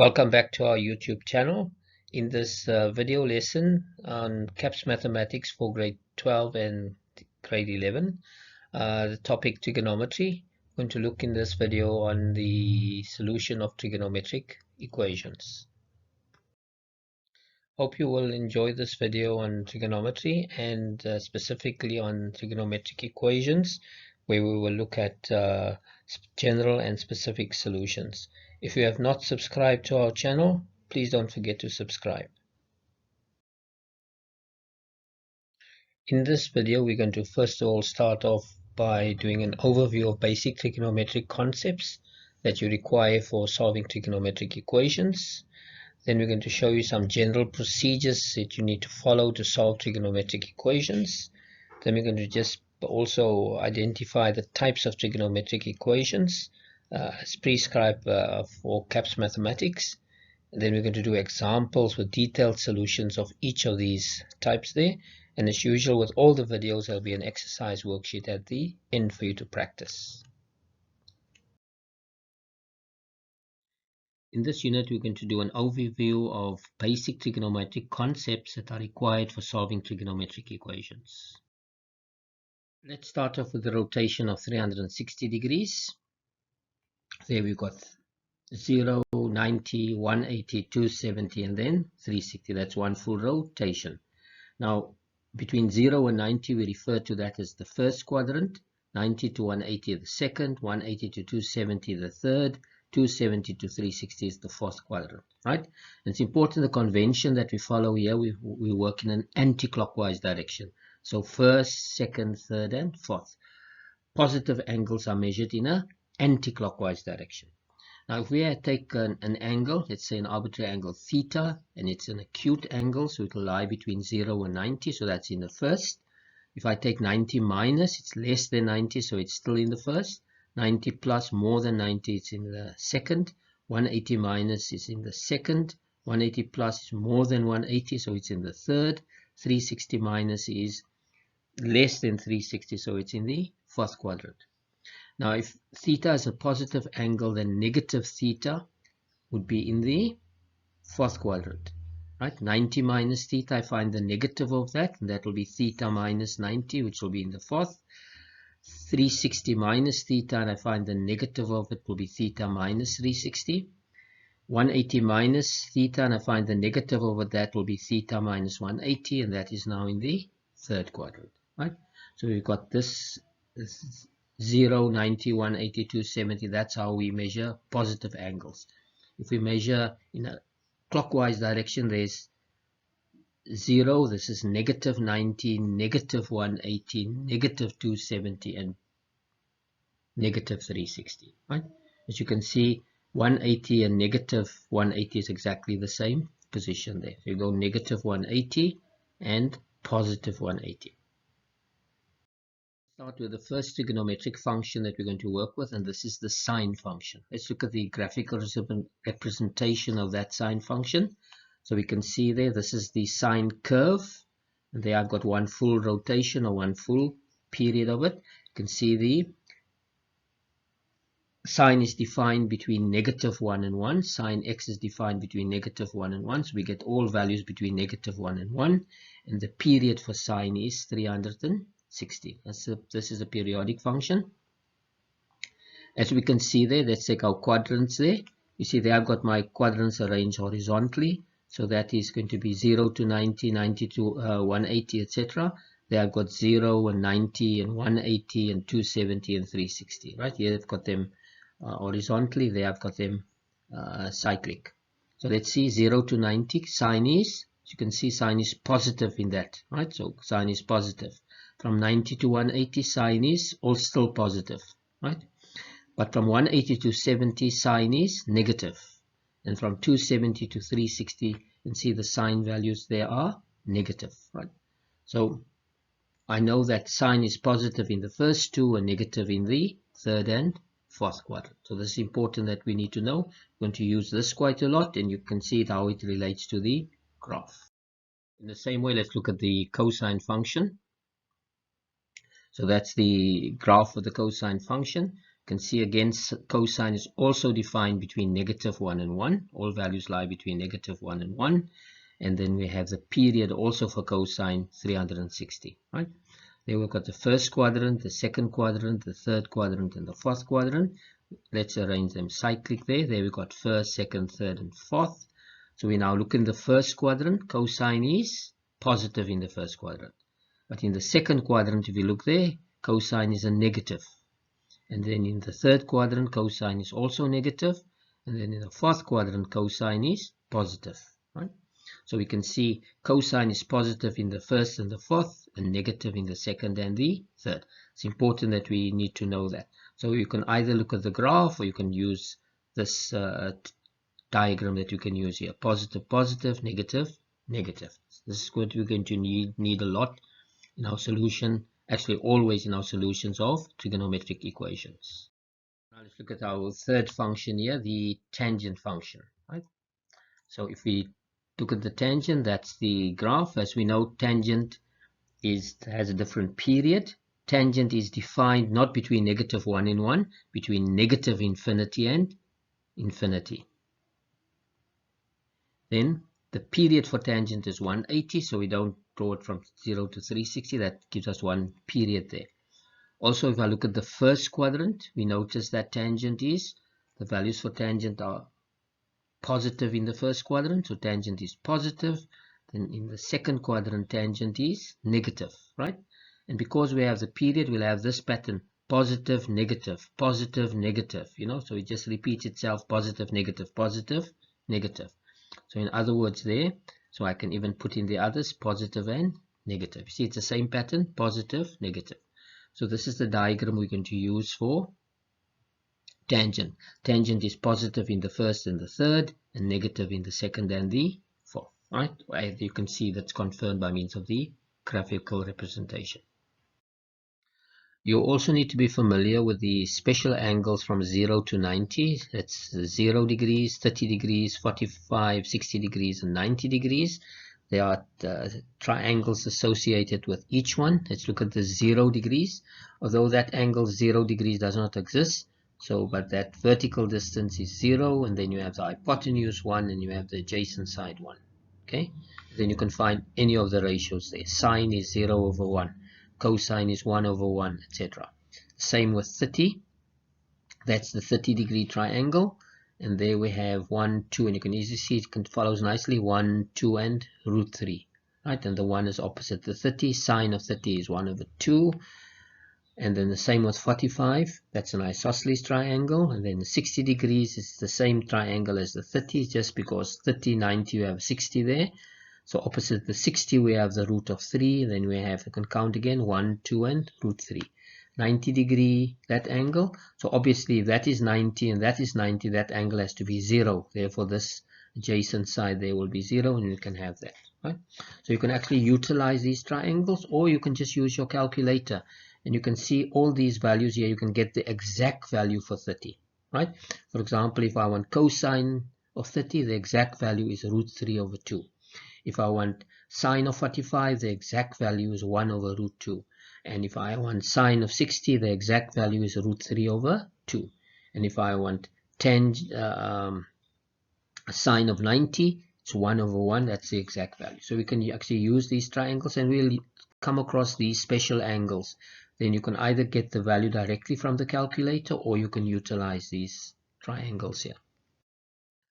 Welcome back to our YouTube channel. In this video lesson on CAPS Mathematics for Grade 12 and Grade 11, the topic trigonometry. I'm going to look in this video on the solution of trigonometric equations. Hope you will enjoy this video on trigonometry and specifically on trigonometric equations, where we will look at general and specific solutions. If you have not subscribed to our channel, please don't forget to subscribe. In this video, we're going to first of all start off by doing an overview of basic trigonometric concepts that you require for solving trigonometric equations. Then we're going to show you some general procedures that you need to follow to solve trigonometric equations. Then we're going to just also identify the types of trigonometric equations as prescribed for CAPS Mathematics. And then we're going to do examples with detailed solutions of each of these types there. And as usual with all the videos, there'll be an exercise worksheet at the end for you to practice. In this unit, we're going to do an overview of basic trigonometric concepts that are required for solving trigonometric equations. Let's start off with the rotation of 360 degrees. There we've got 0, 90, 180, 270, and then 360. That's one full rotation. Now, between 0 and 90, we refer to that as the first quadrant, 90 to 180 the second, 180 to 270 the third, 270 to 360 is the fourth quadrant, right? And it's important the convention that we follow here, we work in an anti-clockwise direction. So first, second, third, and fourth. Positive angles are measured in an anti-clockwise direction. Now, if we take an angle, let's say an arbitrary angle theta, and it's an acute angle, so it will lie between 0 and 90, so that's in the first. If I take 90 minus, it's less than 90, so it's still in the first. 90 plus more than 90, it's in the second. 180 minus is in the second. 180 plus is more than 180, so it's in the third. 360 minus is less than 360, so it's in the fourth quadrant. Now, if theta is a positive angle, then negative theta would be in the fourth quadrant, right? 90 minus theta, I find the negative of that, and that will be theta minus 90, which will be in the fourth. 360 minus theta, and I find the negative of it will be theta minus 360. 180 minus theta, and I find the negative over that will be theta minus 180, and that is now in the third quadrant, right? So we've got this 0, 90, 180, 270, that's how we measure positive angles. If we measure in a clockwise direction, there's 0, this is negative 90, negative 180, negative 270, and negative 360, right? As you can see, 180 and negative 180 is exactly the same position there. So you go negative 180 and positive 180. Start with the first trigonometric function that we're going to work with, and this is the sine function. Let's look at the graphical representation of that sine function. So we can see there, this is the sine curve, and there I've got one full rotation or one full period of it. You can see the sine is defined between negative 1 and 1. Sine x is defined between negative 1 and 1. So we get all values between negative 1 and 1. And the period for sine is 360. This is a periodic function. As we can see there, let's take our quadrants there. You see there I've got my quadrants arranged horizontally. So that is going to be 0 to 90, 90 to 180, etc. There I've got 0 and 90 and 180 and 270 and 360. Right here I've got them horizontally. There I've got them cyclic. So let's see 0 to 90. Sine is, as you can see, sine is positive in that. Right. So sine is positive. From 90 to 180, sine is all still positive. Right. But from 180 to 70, sine is negative. And from 270 to 360, you can see the sine values there are negative, right? So I know that sine is positive in the first two and negative in the third and fourth quadrant. So this is important that we need to know. I'm going to use this quite a lot, and you can see how it relates to the graph. In the same way, let's look at the cosine function. So that's the graph of the cosine function. You can see again cosine is also defined between -1 and 1. All values lie between -1 and 1. And then we have the period also for cosine 360, right? There we've got the first quadrant, the second quadrant, the third quadrant, and the fourth quadrant. Let's arrange them cyclic there. There we've got first, second, third, and fourth. So we now look in the first quadrant. Cosine is positive in the first quadrant. But in the second quadrant, if you look there, cosine is a negative. And then in the third quadrant, cosine is also negative. And then in the fourth quadrant, cosine is positive, right? So we can see cosine is positive in the first and the fourth and negative in the second and the third. It's important that we need to know that. So you can either look at the graph or you can use this diagram that you can use here. Positive, positive, negative, negative. This is what we're going to need a lot in our solution, actually always in our solutions of trigonometric equations. Now let's look at our third function here, the tangent function, right? So if we look at the tangent, that's the graph. As we know, tangent has a different period. Tangent is defined not between -1 and 1, between negative infinity and infinity. Then the period for tangent is 180, so we don't draw it from 0 to 360. That gives us one period there. Also, if I look at the first quadrant, we notice that tangent is, the values for tangent are positive in the first quadrant, so tangent is positive. Then in the second quadrant, tangent is negative, right? And because we have the period, we'll have this pattern: positive, negative, positive, negative, you know, so it just repeats itself: positive, negative, positive, negative. So in other words there, so I can even put in the others, positive and negative. You see, it's the same pattern: positive, negative. So this is the diagram we're going to use for tangent. Tangent is positive in the first and the third, and negative in the second and the fourth, right? As you can see, that's confirmed by means of the graphical representation. You also need to be familiar with the special angles from 0 to 90. That's 0 degrees, 30 degrees, 45, 60 degrees, and 90 degrees. There are triangles associated with each one. Let's look at the 0 degrees. Although that angle 0 degrees does not exist, so but that vertical distance is 0, and then you have the hypotenuse 1, and you have the adjacent side 1. Okay, then you can find any of the ratios there. Sine is 0 over 1, cosine is 1 over 1, etc. Same with 30. That's the 30-degree triangle, and there we have 1, 2, and you can easily see it follows nicely: 1, 2, and √3, right? And the 1 is opposite the 30. Sine of 30 is 1 over 2. And then the same with 45, that's an isosceles triangle. And then the 60 degrees is the same triangle as the 30, just because 30, 90, you have 60 there. So opposite the 60, we have the root of 3. Then we have, you can count again, 1, 2, and √3. 90 degree, that angle. So obviously, if that is 90 and that is 90, that angle has to be 0. Therefore, this adjacent side there will be 0, and you can have that, right? So you can actually utilize these triangles, or you can just use your calculator. And you can see all these values here. You can get the exact value for 30, right? For example, if I want cosine of 30, the exact value is √3 over 2. If I want sine of 45, the exact value is 1 over √2. And if I want sine of 60, the exact value is √3 over 2. And if I want sine of 90, it's 1 over 1. That's the exact value. So we can actually use these triangles, and we'll come across these special angles. Then you can either get the value directly from the calculator, or you can utilize these triangles here.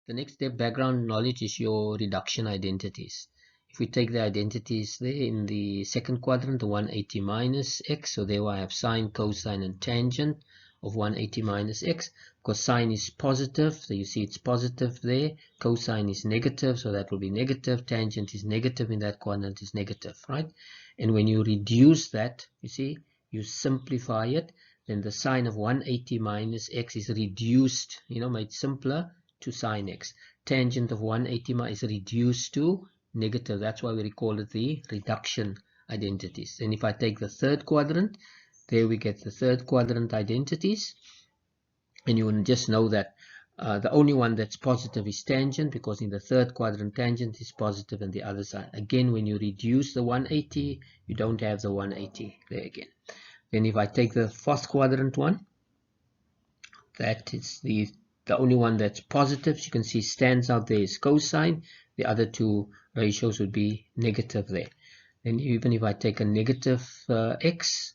The next step, background knowledge, is your reduction identities. If we take the identities there in the second quadrant, the 180 minus x, so there I have sine, cosine, and tangent of 180 minus x. Because sine is positive, so you see it's positive there. Cosine is negative, so that will be negative. Tangent is negative in that quadrant, is negative, right? And when you reduce that, you see, you simplify it, then the sine of 180 minus x is reduced, made simpler, to sine x. Tangent of 180 is reduced to negative. That's why we call it the reduction identities. And if I take the third quadrant, there we get the third quadrant identities. And you will just know that the only one that's positive is tangent, because in the third quadrant tangent is positive and the other side. Again, when you reduce the 180, you don't have the 180 there again. Then if I take the fourth quadrant one, that is the only one that's positive. You can see stands out there is cosine. The other two ratios would be negative there. And even if I take a negative x,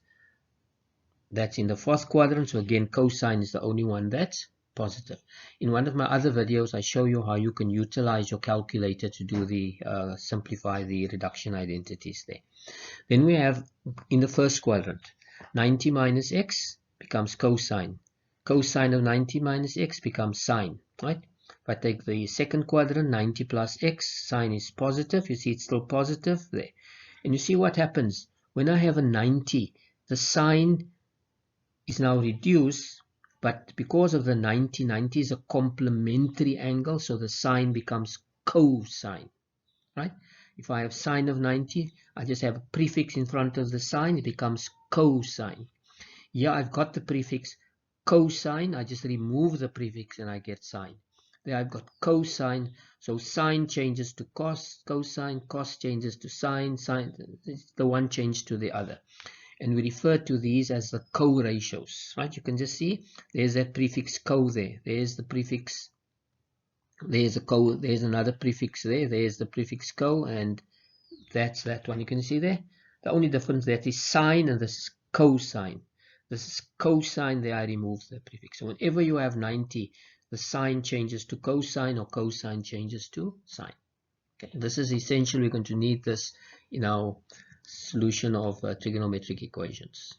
that's in the fourth quadrant. So again, cosine is the only one that's positive. In one of my other videos, I show you how you can utilize your calculator to do the simplify the reduction identities there. Then we have in the first quadrant, 90 minus x becomes cosine. Cosine of 90 minus x becomes sine, right? If I take the second quadrant, 90 plus x, sine is positive. You see it's still positive there. And you see what happens when I have a 90, the sine is now reduced, but because of the 90 is a complementary angle, so the sine becomes cosine, right? If I have sine of 90, I just have a prefix in front of the sine, it becomes cosine. Here I've got the prefix cosine, I just remove the prefix and I get sine. There I've got cosine, so sine changes to cos, cosine, cos changes to sine, sine, the one change to the other. And we refer to these as the co-ratios, right? You can just see there's that prefix co there. There's the prefix, there's a co, there's another prefix there. There's the prefix co, and that's that one. You can see there. The only difference that is sine, and this is cosine. This is cosine. There I remove the prefix. So whenever you have 90, the sine changes to cosine, or cosine changes to sine. Okay, this is essential. We're going to need this in our solution of trigonometric equations.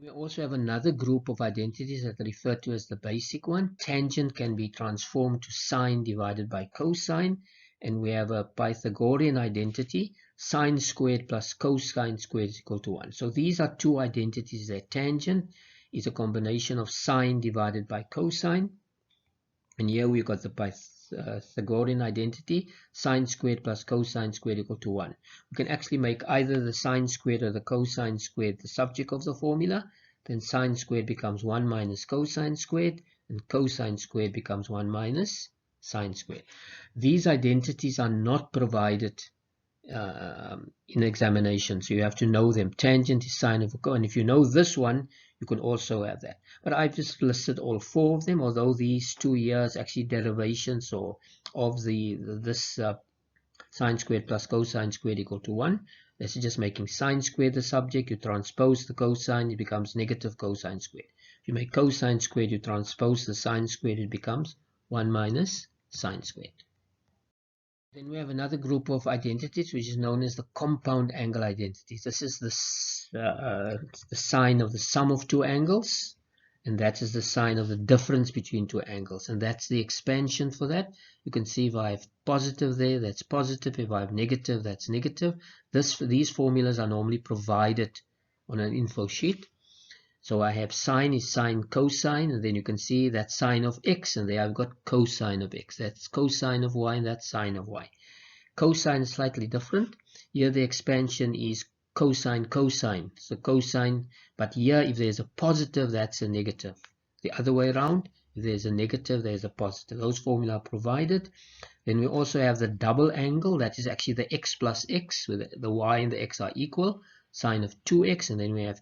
We also have another group of identities that are referred to as the basic one. Tangent can be transformed to sine divided by cosine, and we have a Pythagorean identity, sine squared plus cosine squared is equal to 1. So these are two identities there. Tangent is a combination of sine divided by cosine, and here we've got the Pythagorean identity, sine squared plus cosine squared equal to 1. We can actually make either the sine squared or the cosine squared the subject of the formula. Then sine squared becomes 1 minus cosine squared, and cosine squared becomes 1 minus sine squared. These identities are not provided in examination, so you have to know them. Tangent is sine of a cosine, and if you know this one, you can also have that. But I've just listed all four of them, although these 2 years actually derivations or of this sine squared plus cosine squared equal to 1. This is just making sine squared the subject. You transpose the cosine, it becomes negative cosine squared. If you make cosine squared, you transpose the sine squared, it becomes 1 minus sine squared. Then we have another group of identities which is known as the compound angle identities. This is the sign of the sum of two angles, and that is the sign of the difference between two angles, and that's the expansion for that. You can see if I have positive there, that's positive. If I have negative, that's negative. These formulas are normally provided on an info sheet. So I have sine is sine cosine, and then you can see that sine of x, and there I've got cosine of x. That's cosine of y, and that's sine of y. Cosine is slightly different. Here the expansion is cosine cosine. So cosine, but here if there's a positive, that's a negative. The other way around, if there's a negative, there's a positive. Those formula are provided. Then we also have the double angle. That is actually the x plus x, where the y and the x are equal. Sine of 2x, and then we have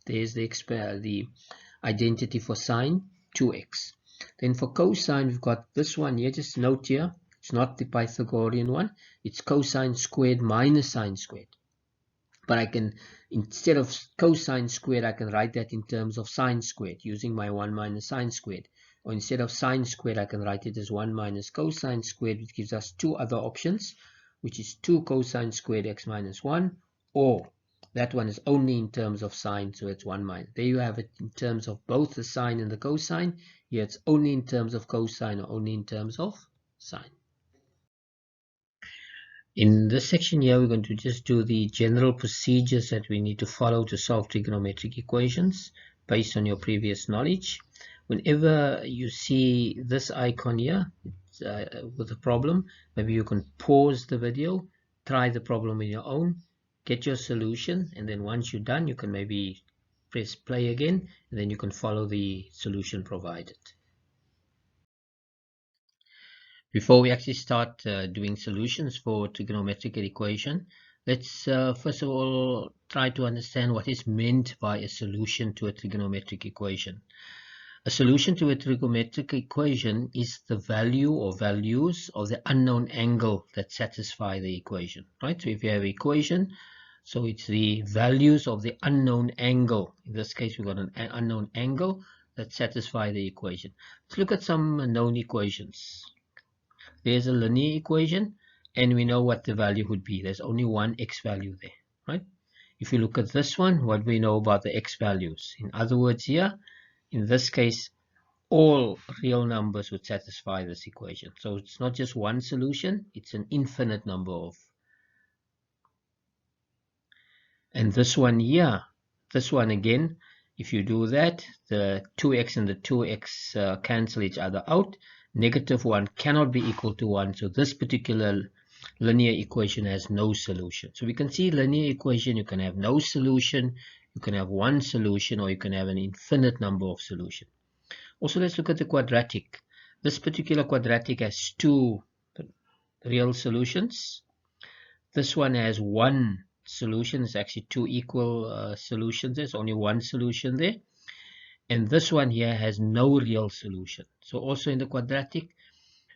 there's the identity for sine 2x. Then for cosine, we've got this one here. Just note here, it's not the Pythagorean one. It's cosine squared minus sine squared. But I can, instead of cosine squared, I can write that in terms of sine squared using my 1 minus sine squared. Or instead of sine squared, I can write it as 1 minus cosine squared, which gives us two other options, which is 2 cosine squared x minus 1, or that one is only in terms of sine, so it's 1 minus. There you have it in terms of both the sine and the cosine. Here it's only in terms of cosine or only in terms of sine. In this section here, we're going to just do the general procedures that we need to follow to solve trigonometric equations based on your previous knowledge. Whenever you see this icon here with a problem, maybe you can pause the video, try the problem on your own, get your solution, and then once you're done, you can maybe press play again, and then you can follow the solution provided. Before we actually start doing solutions for trigonometric equation, let's first of all try to understand what is meant by a solution to a trigonometric equation. A solution to a trigonometric equation is the value or values of the unknown angle that satisfy the equation, right? So if you have an equation, so it's the values of the unknown angle. In this case, we've got an unknown angle that satisfy the equation. Let's look at some known equations. There's a linear equation, and we know what the value would be. There's only one x value there, right? If you look at this one, what we know about the x values. In other words here, in this case, all real numbers would satisfy this equation. So it's not just one solution, it's an infinite number of. And this one here, this one again, if you do that, the 2x and the 2x cancel each other out. -1 cannot be equal to 1. So this particular linear equation has no solution. So we can see linear equation, you can have no solution, you can have one solution, or you can have an infinite number of solutions. Also, let's look at the quadratic. This particular quadratic has two real solutions. This one has one solution. It's actually two equal solutions. There's only one solution there. And this one here has no real solution. So also in the quadratic,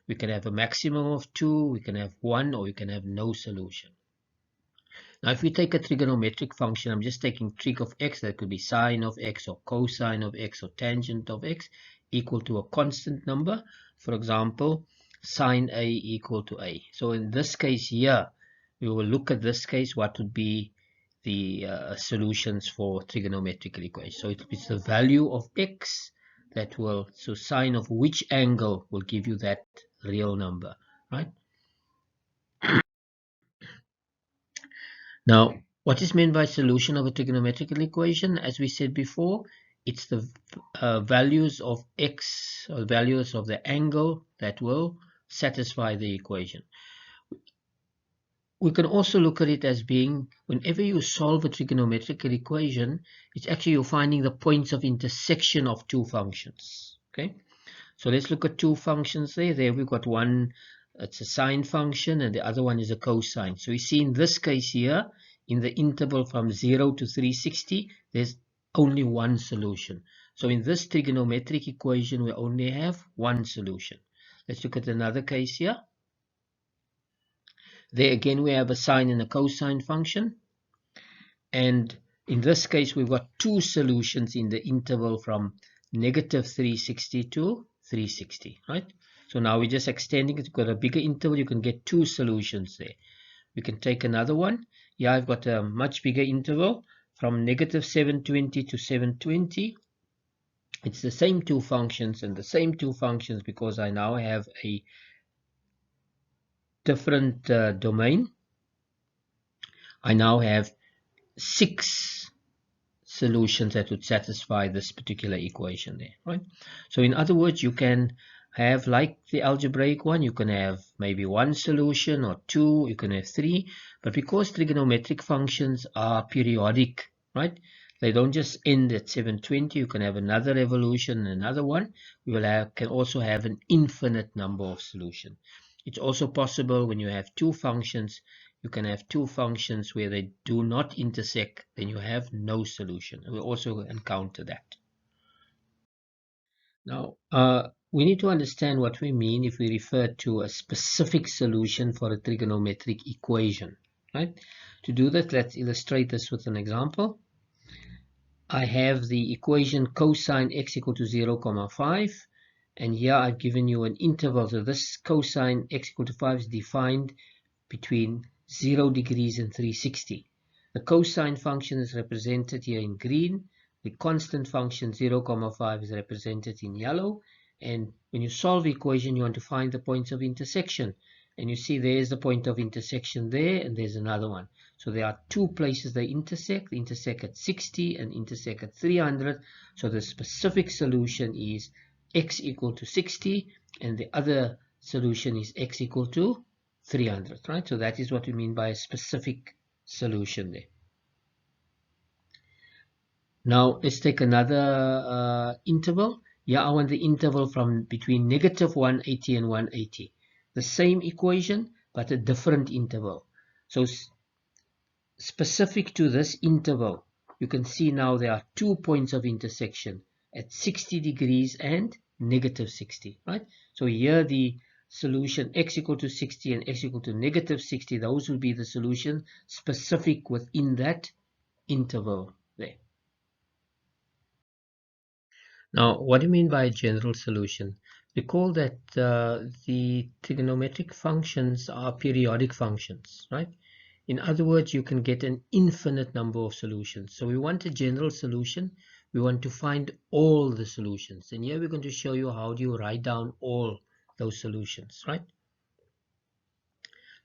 we can have a maximum of 2, we can have 1, or we can have no solution. Now if we take a trigonometric function, I'm just taking trig of x, that could be sine of x or cosine of x or tangent of x, equal to a constant number. For example, sine A equal to A. So in this case here, we will look at this case, what would be the solutions for trigonometric equations. So it's the value of x that will, so sine of which angle will give you that real number, right? Now, what is meant by solution of a trigonometric equation? As we said before, it's the values of x, or values of the angle that will satisfy the equation. We can also look at it as being, whenever you solve a trigonometric equation, it's actually you're finding the points of intersection of two functions. Okay, so let's look at two functions there. There we've got one, it's a sine function, and the other one is a cosine. So you see in this case here, in the interval from 0 to 360, there's only one solution. So in this trigonometric equation, we only have one solution. Let's look at another case here. There again, we have a sine and a cosine function. And in this case, we've got two solutions in the interval from -360 to 360, right? So now we're just extending it. We've got a bigger interval. You can get two solutions there. We can take another one. Yeah, I've got a much bigger interval from -720 to 720. It's the same two functions and the same two functions because I now have a different domain. I now have 6 solutions that would satisfy this particular equation there, right? So in other words, you can have, like the algebraic one, you can have maybe one solution or two, you can have 3, but because trigonometric functions are periodic, right? They don't just end at 720, you can have another evolution, another one. We will can also have an infinite number of solutions. It's also possible when you have two functions, you can have two functions where they do not intersect, then you have no solution. We'll also encounter that. Now, we need to understand what we mean if we refer to a specific solution for a trigonometric equation, right? To do that, let's illustrate this with an example. I have the equation cosine x equal to 0,5, and here I've given you an interval. So this cosine x equal to 5 is defined between 0 degrees and 360. The cosine function is represented here in green. The constant function 0,5 is represented in yellow. And when you solve the equation, you want to find the points of intersection. And you see there's the point of intersection there, and there's another one. So there are two places they intersect. They intersect at 60 and intersect at 300. So the specific solution is x equal to 60, and the other solution is x equal to 300, right? So that is what we mean by a specific solution there. Now let's take another interval. Here I want the interval from between -180 and 180. The same equation, but a different interval. So specific to this interval, you can see now there are 2 points of intersection. at 60 degrees and negative 60, right? So here the solution x equal to 60 and x equal to negative 60, those will be the solution specific within that interval there. Now, what do you mean by a general solution? Recall that the trigonometric functions are periodic functions, right? In other words, you can get an infinite number of solutions. So we want a general solution. We want to find all the solutions. And here we're going to show you how do you write down all those solutions, right?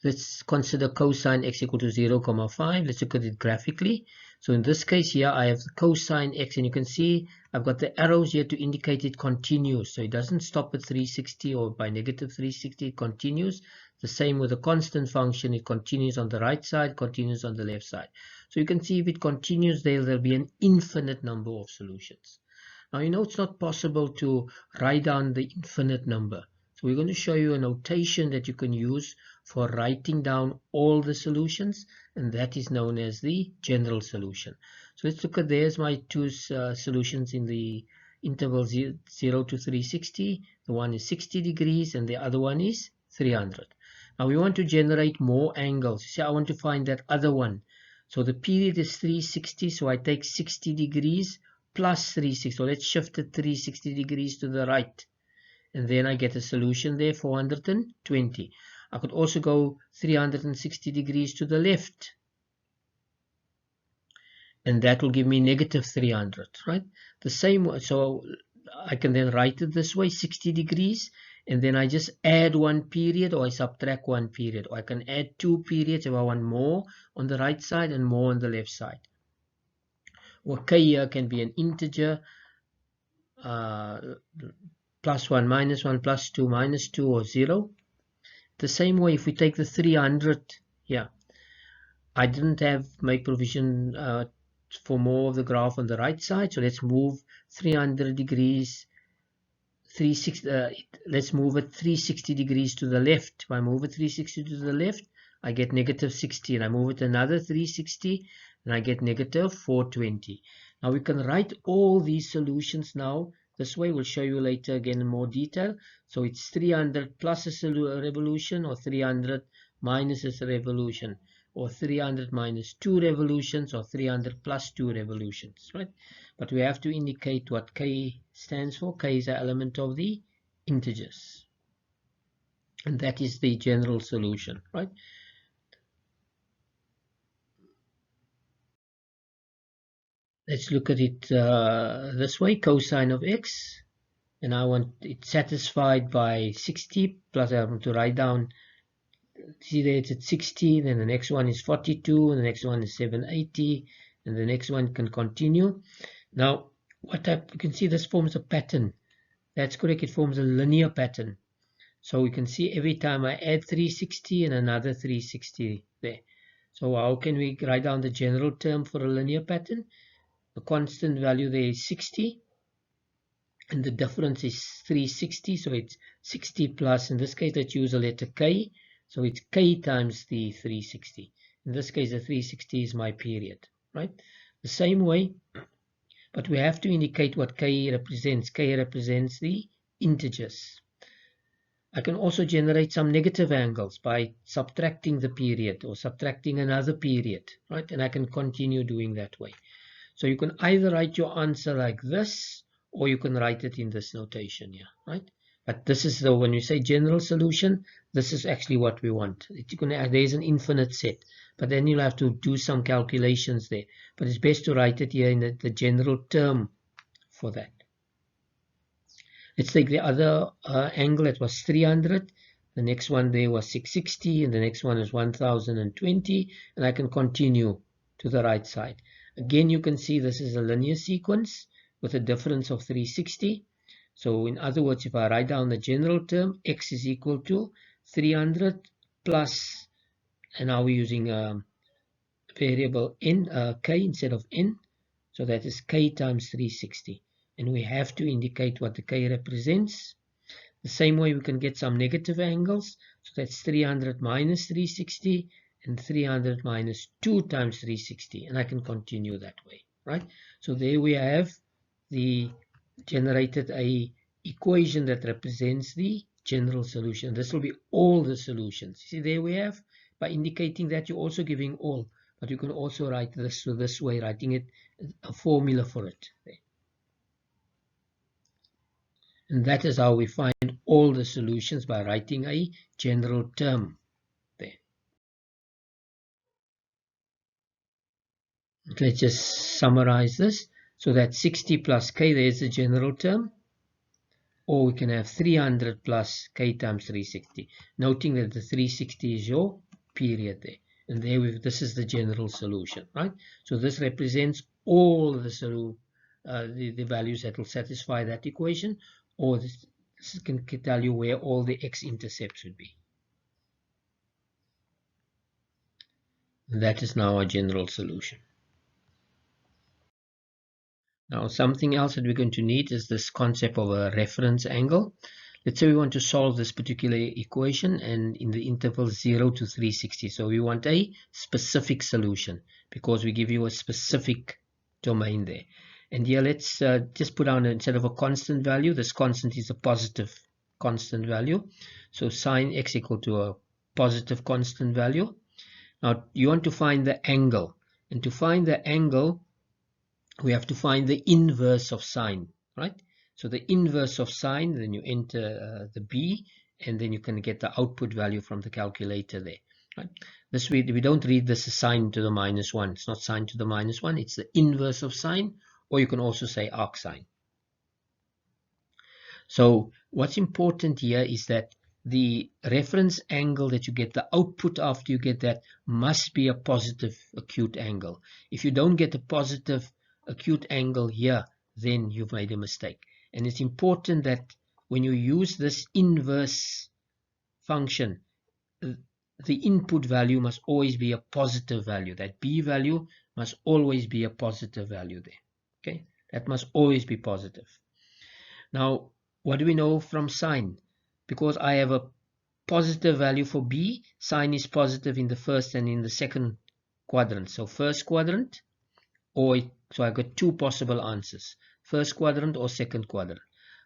Let's consider cosine x equal to 0, 5. Let's look at it graphically. So in this case here, I have the cosine x, and you can see I've got the arrows here to indicate it continues. So it doesn't stop at 360 or by negative 360, it continues. The same with the constant function, it continues on the right side, continues on the left side. So you can see if it continues there, there'll be an infinite number of solutions. Now you know it's not possible to write down the infinite number. So we're going to show you a notation that you can use for writing down all the solutions, and that is known as the general solution. So let's look at, there's my two solutions in the interval 0 to 360. The one is 60 degrees and the other one is 300. Now we want to generate more angles. You see, I want to find that other one. So the period is 360, so I take 60 degrees plus 360. So let's shift it 360 degrees to the right. And then I get a solution there, 420. I could also go 360 degrees to the left. And that will give me negative 300, right? The same, so I can then write it this way, 60 degrees. And then I just add one period, or I subtract one period. Or I can add two periods if I want more on the right side and more on the left side. Or k here can be an integer, plus 1, minus 1, plus 2, minus 2, or 0. The same way, if we take the 300, yeah, I didn't make provision for more of the graph on the right side, so let's move 300 degrees, 360, let's move it 360 degrees to the left. If I move it 360 to the left, I get negative 60, and I move it another 360, and I get negative 420. Now we can write all these solutions now this way. We'll show you later again in more detail. So it's 300 plus a revolution, or 300 minus a revolution, or 300 minus 2 revolutions, or 300 plus 2 revolutions, right? But we have to indicate what k stands for. K is an element of the integers, and that is the general solution, right? Let's look at it this way, cosine of x, and I want it satisfied by 60, plus I want to write down, see there it's at 60, then the next one is 42, and the next one is 780, and the next one can continue. Now, you can see this forms a pattern. That's correct, it forms a linear pattern. So we can see every time I add 360 and another 360 there. So how can we write down the general term for a linear pattern? The constant value there is 60, and the difference is 360, so it's 60 plus, in this case let's use a letter k, so it's k times the 360. In this case the 360 is my period, right? The same way, but we have to indicate what k represents. K represents the integers. I can also generate some negative angles by subtracting the period or subtracting another period, right? And I can continue doing that way. So you can either write your answer like this, or you can write it in this notation here, right? But this is the, when you say general solution, this is actually what we want. There's an infinite set, but then you'll have to do some calculations there. But it's best to write it here in the general term for that. Let's take the other angle. It was 300. The next one there was 660, and the next one is 1020, and I can continue to the right side. Again, you can see this is a linear sequence with a difference of 360. So in other words, if I write down the general term, x is equal to 300 plus, and now we're using a variable n, k instead of n. So that is k times 360. And we have to indicate what the k represents. The same way we can get some negative angles. So that's 300 minus 360. And 300 minus 2 times 360, and I can continue that way, right? So there we have the generated a equation that represents the general solution. This will be all the solutions. See, there we have, by indicating that you're also giving all, but you can also write this way, writing it a formula for it. And that is how we find all the solutions, by writing a general term there. Let's just summarize this. So that's 60 plus k, there's the general term. Or we can have 300 plus k times 360. Noting that the 360 is your period there. And there this is the general solution, right? So this represents all the values that will satisfy that equation. Or this can tell you where all the x-intercepts would be. And that is now a general solution. Now something else that we're going to need is this concept of a reference angle. Let's say we want to solve this particular equation and in the interval 0 to 360. So we want a specific solution because we give you a specific domain there. And here let's just put down, instead of a constant value, this constant is a positive constant value. So sine x equal to a positive constant value. Now you want to find the angle. And to find the angle, we have to find the inverse of sine, right? So the inverse of sine, then you enter the b, and then you can get the output value from the calculator there, right? This we don't read this as sine to the minus 1. It's not sine to the minus 1. It's the inverse of sine, or you can also say arc sine. So what's important here is that the reference angle that you get, the output after you get that, must be a positive acute angle. If you don't get a positive acute angle here, then you've made a mistake. And it's important that when you use this inverse function, the input value must always be a positive value. That b value must always be a positive value there. Okay, that must always be positive. Now, what do we know from sine? Because I have a positive value for b, sine is positive in the first and in the second quadrant. So first quadrant, so I've got two possible answers, first quadrant or second quadrant.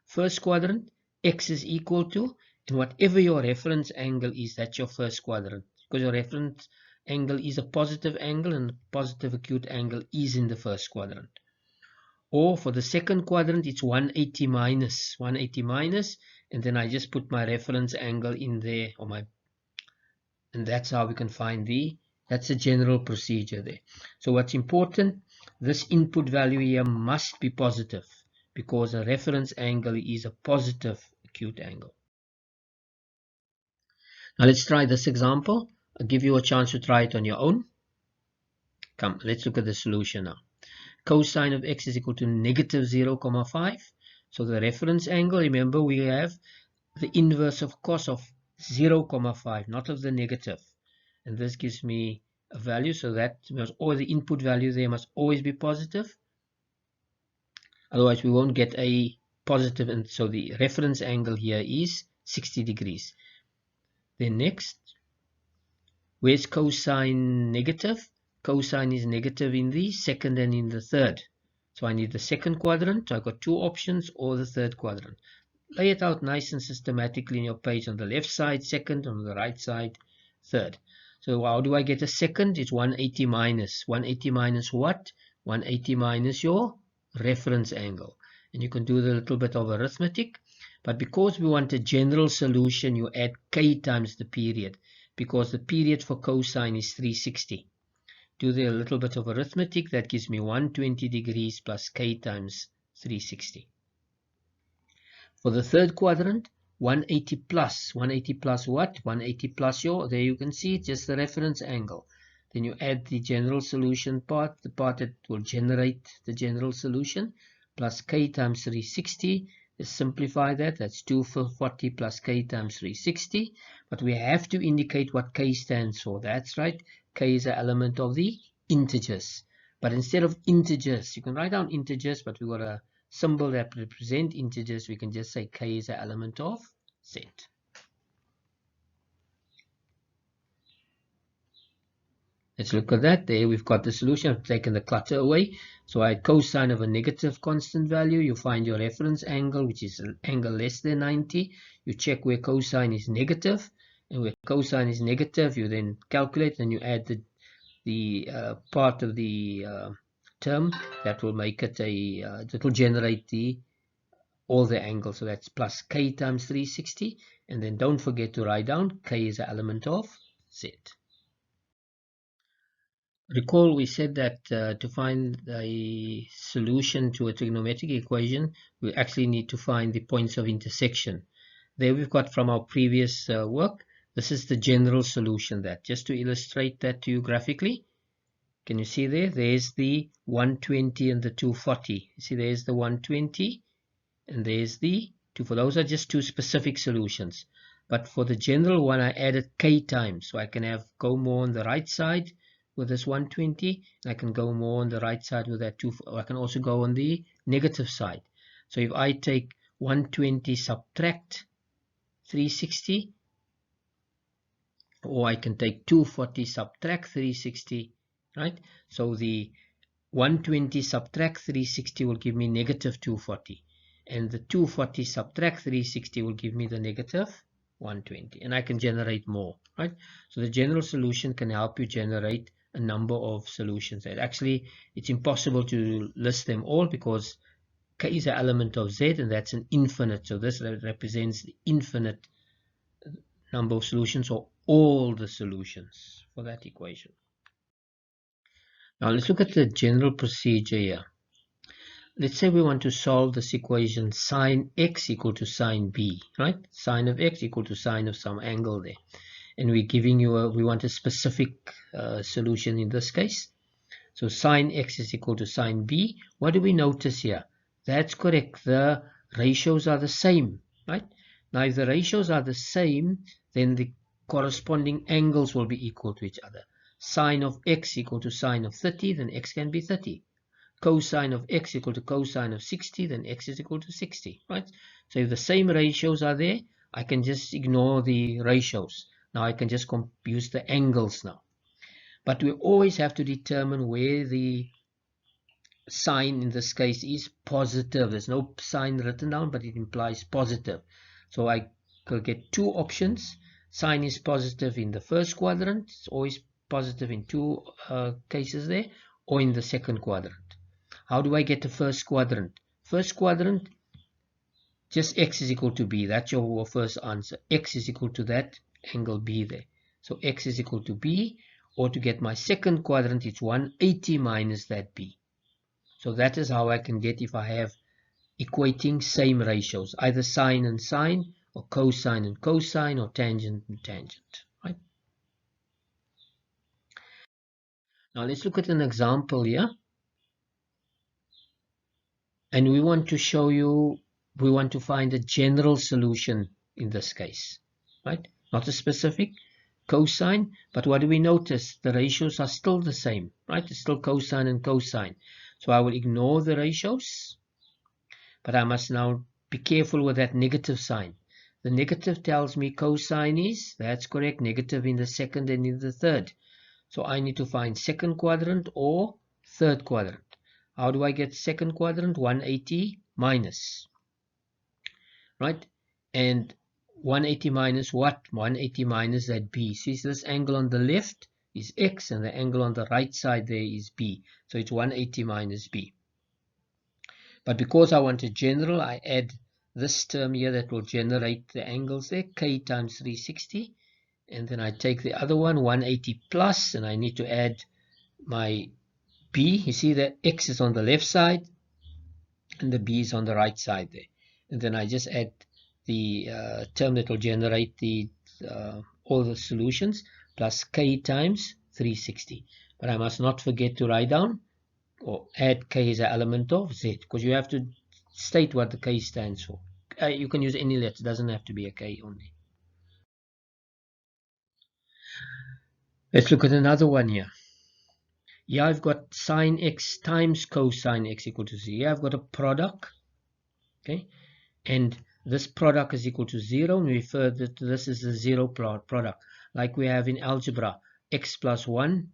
First quadrant, x is equal to, and whatever your reference angle is, that's your first quadrant, because your reference angle is a positive angle and a positive acute angle is in the first quadrant. Or for the second quadrant, it's 180 minus, and then I just put my reference angle in there, and that's how we can find that's a general procedure there. So what's important, this input value here must be positive because a reference angle is a positive acute angle. Now let's try this example. I'll give you a chance to try it on your own. Come, let's look at the solution now. Cosine of x is equal to negative 0,5. So the reference angle, remember we have the inverse of cos of 0,5, not of the negative. And this gives me a value, so that or the input value there must always be positive. Otherwise we won't get a positive, and so the reference angle here is 60 degrees. Then next, where's cosine negative? Cosine is negative in the second and in the third. So I need the second quadrant. So I've got two options, or the third quadrant. Lay it out nice and systematically in your page. On the left side, second. On the right side, third. So how do I get a second? It's 180 minus. 180 minus what? 180 minus your reference angle. And you can do the little bit of arithmetic. But because we want a general solution, you add k times the period. Because the period for cosine is 360. Do the little bit of arithmetic. That gives me 120 degrees plus k times 360. For the third quadrant, 180 plus. 180 plus what? 180 plus there you can see it, just the reference angle. Then you add the general solution part, the part that will generate the general solution, plus k times 360. Just simplify that. That's 240 plus k times 360. But we have to indicate what k stands for. That's right. K is an element of the integers. But instead of integers, you can write down integers, but we've got a symbol that represent integers. We can just say k is an element of z. Let's look at that. There we've got the solution. I've taken the clutter away. So I had cosine of a negative constant value. You find your reference angle, which is an angle less than 90. You check where cosine is negative, and where cosine is negative, you then calculate and you add the part of the term that will make it a that will generate all the angles. So that's plus k times 360, and then don't forget to write down k is an element of z. Recall we said that to find a solution to a trigonometric equation, we actually need to find the points of intersection. There we've got from our previous work, this is the general solution. That just to illustrate that to you graphically, can you see there? There's the 120 and the 240. You see there's the 120 and there's the 240. Those are just two specific solutions. But for the general one, I added k times. So I can go more on the right side with this 120, and I can go more on the right side with that 2. I can also go on the negative side. So if I take 120 subtract 360, or I can take 240 subtract 360, right? So the 120 subtract 360 will give me negative 240, and the 240 subtract 360 will give me the negative 120, and I can generate more, right? So the general solution can help you generate a number of solutions. And actually, it's impossible to list them all because k is an element of z, and that's an infinite. So this represents the infinite number of solutions, or all the solutions for that equation. Now let's look at the general procedure here. Let's say we want to solve this equation sine x equal to sine b, right? Sine of x equal to sine of some angle there. And we're giving you we want a specific solution in this case. So sine x is equal to sine b. What do we notice here? That's correct. The ratios are the same, right? Now if the ratios are the same, then the corresponding angles will be equal to each other. Sine of x equal to sine of 30, then x can be 30. Cosine of x equal to cosine of 60, then x is equal to 60, right? So if the same ratios are there, I can just ignore the ratios. Now I can just use the angles now. But we always have to determine where the sign in this case is positive. There's no sign written down, but it implies positive. So I could get two options. Sign is positive in the first quadrant. It's always positive in two cases there, or in the second quadrant. How do I get the first quadrant? First quadrant, just x is equal to b. That's your first answer. X is equal to that angle b there. So x is equal to b, or to get my second quadrant, it's 180 minus that b. So that is how I can get if I have equating same ratios, either sine and sine, or cosine and cosine, or tangent and tangent, right? Now let's look at an example here. And we want to show you, we want to find a general solution in this case, right? Not a specific cosine, but what do we notice? The ratios are still the same, right? It's still cosine and cosine. So I will ignore the ratios, but I must now be careful with that negative sign. The negative tells me cosine is, that's correct, negative in the second and in the third. So I need to find second quadrant or third quadrant. How do I get second quadrant? 180 minus, right? And 180 minus what? 180 minus that b. See, this angle on the left is x, and the angle on the right side there is b. So it's 180 minus b. But because I want a general, I add this term here that will generate the angles there, k times 360. And then I take the other one, 180 plus, and I need to add my b. You see that x is on the left side and the b is on the right side there. And then I just add the term that will generate all the solutions, plus k times 360. But I must not forget to write down or add k as an element of z, because you have to state what the k stands for. You can use any letter, it doesn't have to be a k only. Let's look at another one here. Yeah, I've got sine x times cosine x equal to 0. I've got a product, okay, and this product is equal to 0, and we refer to this as a zero product, like we have in algebra, x plus 1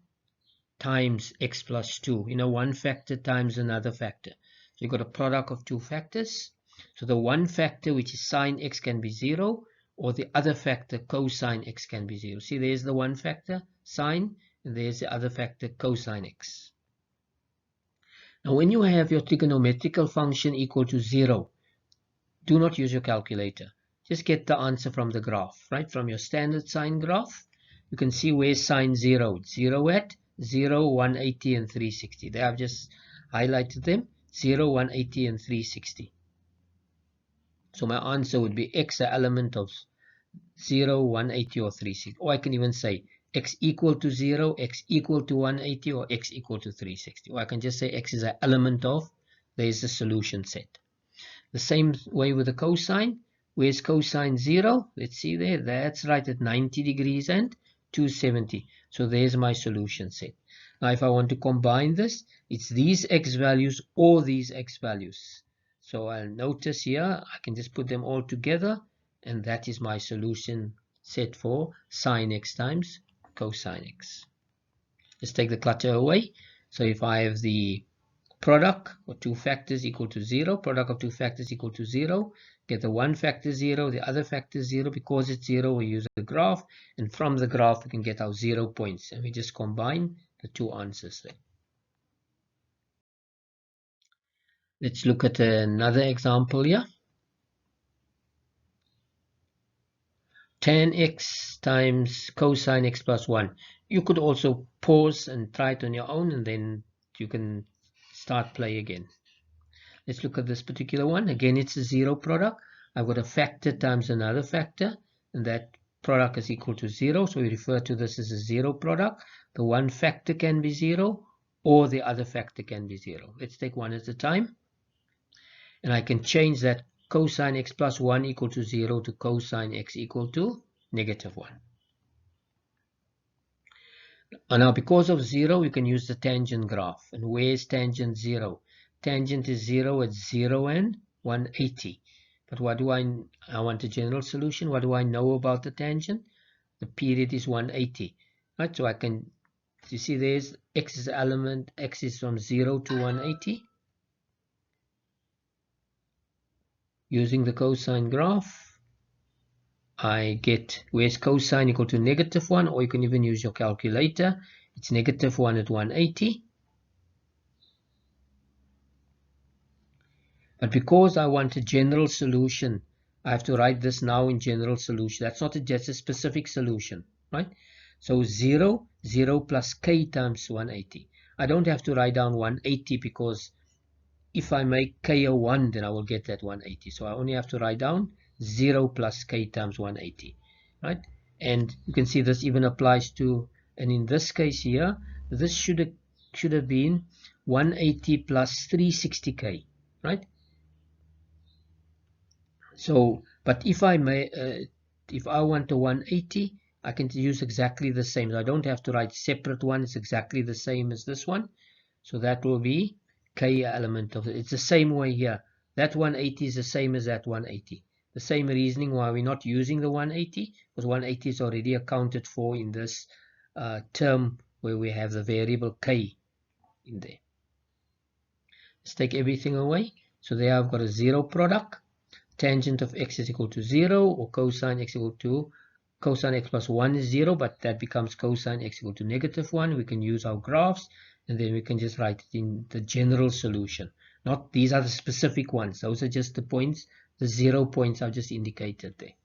times x plus 2. One factor times another factor. So you've got a product of two factors. So the one factor, which is sine x, can be 0, or the other factor, cosine x, can be 0. See, there's the one factor, sine, and there's the other factor, cosine x. Now, when you have your trigonometrical function equal to 0, do not use your calculator. Just get the answer from the graph, right? From your standard sine graph, you can see where's sine 0. It's 0 at 0, 180, and 360. There I've just highlighted them, 0, 180, and 360. So my answer would be x, the element of 0, 180, or 360. Or I can even say x equal to 0, x equal to 180, or x equal to 360. Or I can just say x is an element of, there's the solution set. The same way with the cosine. Where's cosine 0? Let's see there. That's right at 90 degrees and 270. So there's my solution set. Now if I want to combine this, it's these x values or these x values. So I'll notice here, I can just put them all together, and that is my solution set for sine x times cosine x. Let's take the clutter away. So if I have the product of two factors equal to 0, product of two factors equal to 0, get the one factor 0, the other factor 0. Because it's 0, we use the graph, and from the graph we can get our 0 points, and we just combine the two answers there. Let's look at another example here. Tan x times cosine x plus 1. You could also pause and try it on your own, and then you can start play again. Let's look at this particular one. Again, it's a 0 product. I've got a factor times another factor, and that product is equal to 0. So we refer to this as a 0 product. The one factor can be 0, or the other factor can be 0. Let's take one at a time. And I can change that cosine x plus 1 equal to 0 to cosine x equal to negative 1. And now because of 0, we can use the tangent graph. And where's tangent 0? Tangent is 0 at 0 and 180. But what do I want a general solution. What do I know about the tangent? The period is 180. Right? So I can, you see there's x is the element, x is from 0 to 180. Using the cosine graph, I get where's cosine equal to negative 1, or you can even use your calculator. It's negative 1 at 180. But because I want a general solution, I have to write this now in general solution. That's not just a specific solution, right? So 0, 0 plus k times 180. I don't have to write down 180 because if I make k a 1, then I will get that 180. So I only have to write down 0 plus k times 180, right? And you can see this even applies to, and in this case here, this should have been 180 plus 360k, right? So, but if I want a 180, I can use exactly the same. So I don't have to write separate one. It's exactly the same as this one. So that will be k element of it. It's the same way here. That 180 is the same as that 180. The same reasoning why we're not using the 180, because 180 is already accounted for in this term where we have the variable k in there. Let's take everything away. So there I've got a 0 product. Tangent of x is equal to 0, or cosine x equal to cosine x plus 1 is 0, but that becomes cosine x equal to negative 1. We can use our graphs, and then we can just write it in the general solution. Not these are the specific ones. Those are just the points, the 0 points I've just indicated there.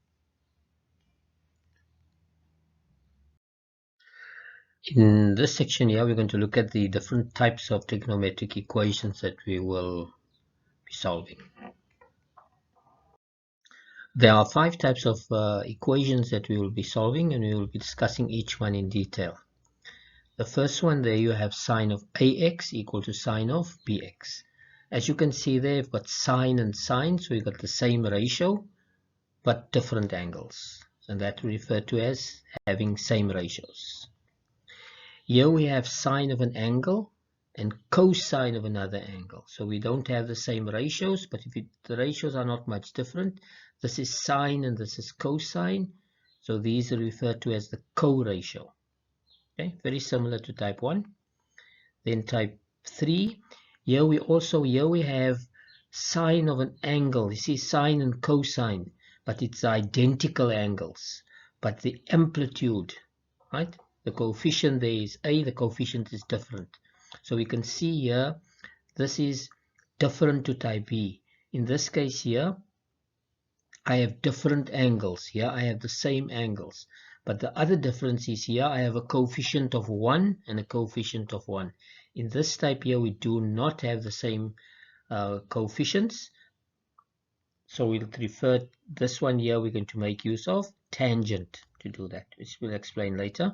In this section here, we're going to look at the different types of trigonometric equations that we will be solving. There are 5 types of equations that we will be solving, and we will be discussing each one in detail. The first one, there you have sine of ax equal to sine of bx. As you can see there, you've got sine and sine, so you've got the same ratio, but different angles. And that we refer to as having same ratios. Here we have sine of an angle and cosine of another angle. So we don't have the same ratios, but if the ratios are not much different, this is sine and this is cosine. So these are referred to as the co-ratio. Okay, very similar to type 1. Then type 3, here we have sine of an angle. You see sine and cosine, but it's identical angles, but the amplitude, right, the coefficient there is A, the coefficient is different. So we can see here this is different to type B. In this case here I have different angles. Here I have the same angles, but the other difference is here I have a coefficient of 1 and a coefficient of 1. In this type here we do not have the same coefficients, so we'll refer this one here. We're going to make use of tangent to do that, which we'll explain later.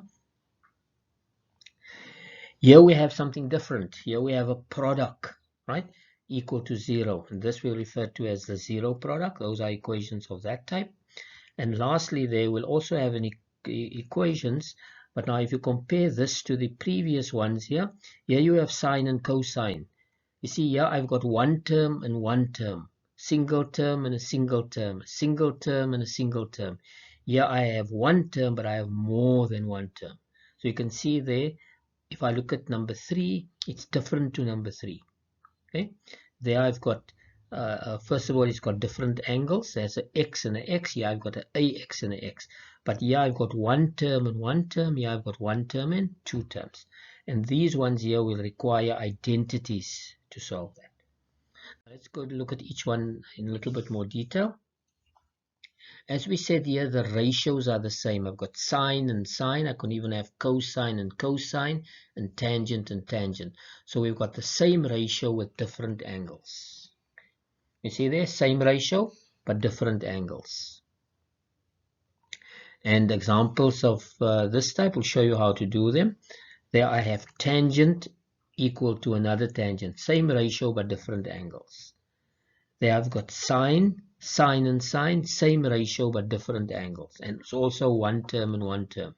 Here we have something different. Here we have a product, right, equal to 0, and this we'll refer to as the zero product. Those are equations of that type. And lastly, they will also have an equations, but now if you compare this to the previous ones here you have sine and cosine. You see here I've got one term and one term, single term and a single term, single term and a single term. Here I have one term, but I have more than one term. So you can see there, if I look at number 3, it's different to number 3. Okay, there I've got first of all, it's got different angles. There's an x and an x. Here I've got an ax and an x. But here I've got one term and one term. Here I've got one term and two terms. And these ones here will require identities to solve that. Let's go to look at each one in a little bit more detail. As we said here, the ratios are the same. I've got sine and sine. I can even have cosine and cosine, and tangent and tangent. So we've got the same ratio with different angles. You see there, same ratio, but different angles. And examples of this type will show you how to do them. There I have tangent equal to another tangent. Same ratio, but different angles. There I've got sine, sine and sine, same ratio, but different angles. And it's also one term and one term.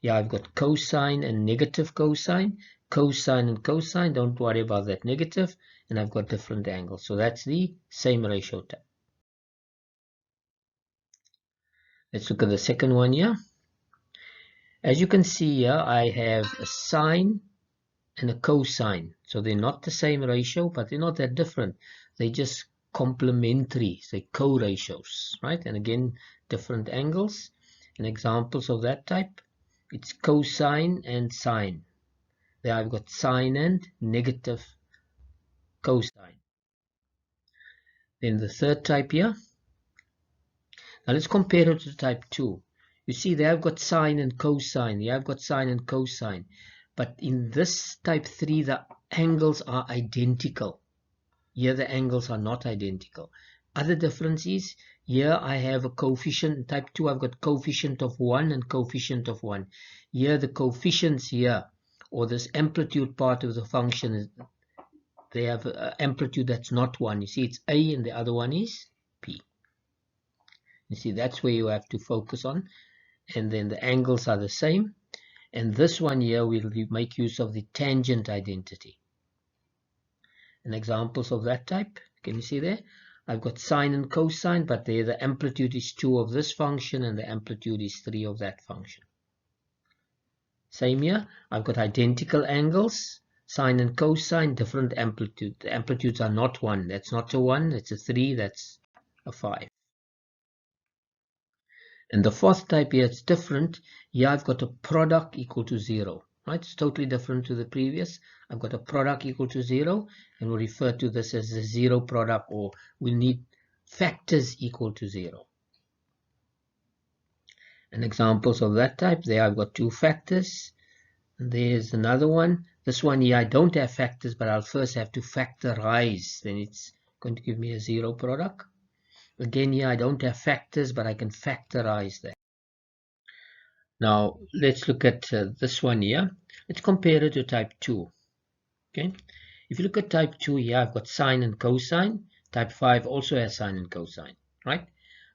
Yeah, I've got cosine and negative cosine, cosine and cosine, don't worry about that negative, and I've got different angles. So that's the same ratio type. Let's look at the second one here. As you can see here, I have a sine and a cosine. So they're not the same ratio, but they're not that different. They just complementary, say co-ratios, right? And again, different angles. And examples of that type, it's cosine and sine. There I've got sine and negative cosine. Then the third type here. Now let's compare it to type 2. You see there I've got sine and cosine. Here I've got sine and cosine. But in this type 3, the angles are identical. Here the angles are not identical. Other difference is, here I have a coefficient. In type 2 I've got coefficient of 1 and coefficient of 1. Here the coefficients here, or this amplitude part of the function, they have an amplitude that's not 1. You see it's A and the other one is P. You see that's where you have to focus on. And then the angles are the same. And this one here we'll make use of the tangent identity. And examples of that type, can you see there? I've got sine and cosine, but there the amplitude is 2 of this function and the amplitude is 3 of that function. Same here, I've got identical angles, sine and cosine, different amplitude. The amplitudes are not 1. That's not a 1, that's a 3, that's a 5. And the fourth type here, it's different. Here I've got a product equal to 0. Right? It's totally different to the previous. I've got a product equal to 0, and we'll refer to this as a zero product, or we need factors equal to 0. And examples of that type, there I've got 2 factors. And there's another one. This one here I don't have factors, but I'll first have to factorize. Then it's going to give me a 0 product. Again here I don't have factors, but I can factorize that. Now let's look at this one here. Let's compare it to type 2. Okay, if you look at type 2 here, I've got sine and cosine. Type 5 also has sine and cosine, right?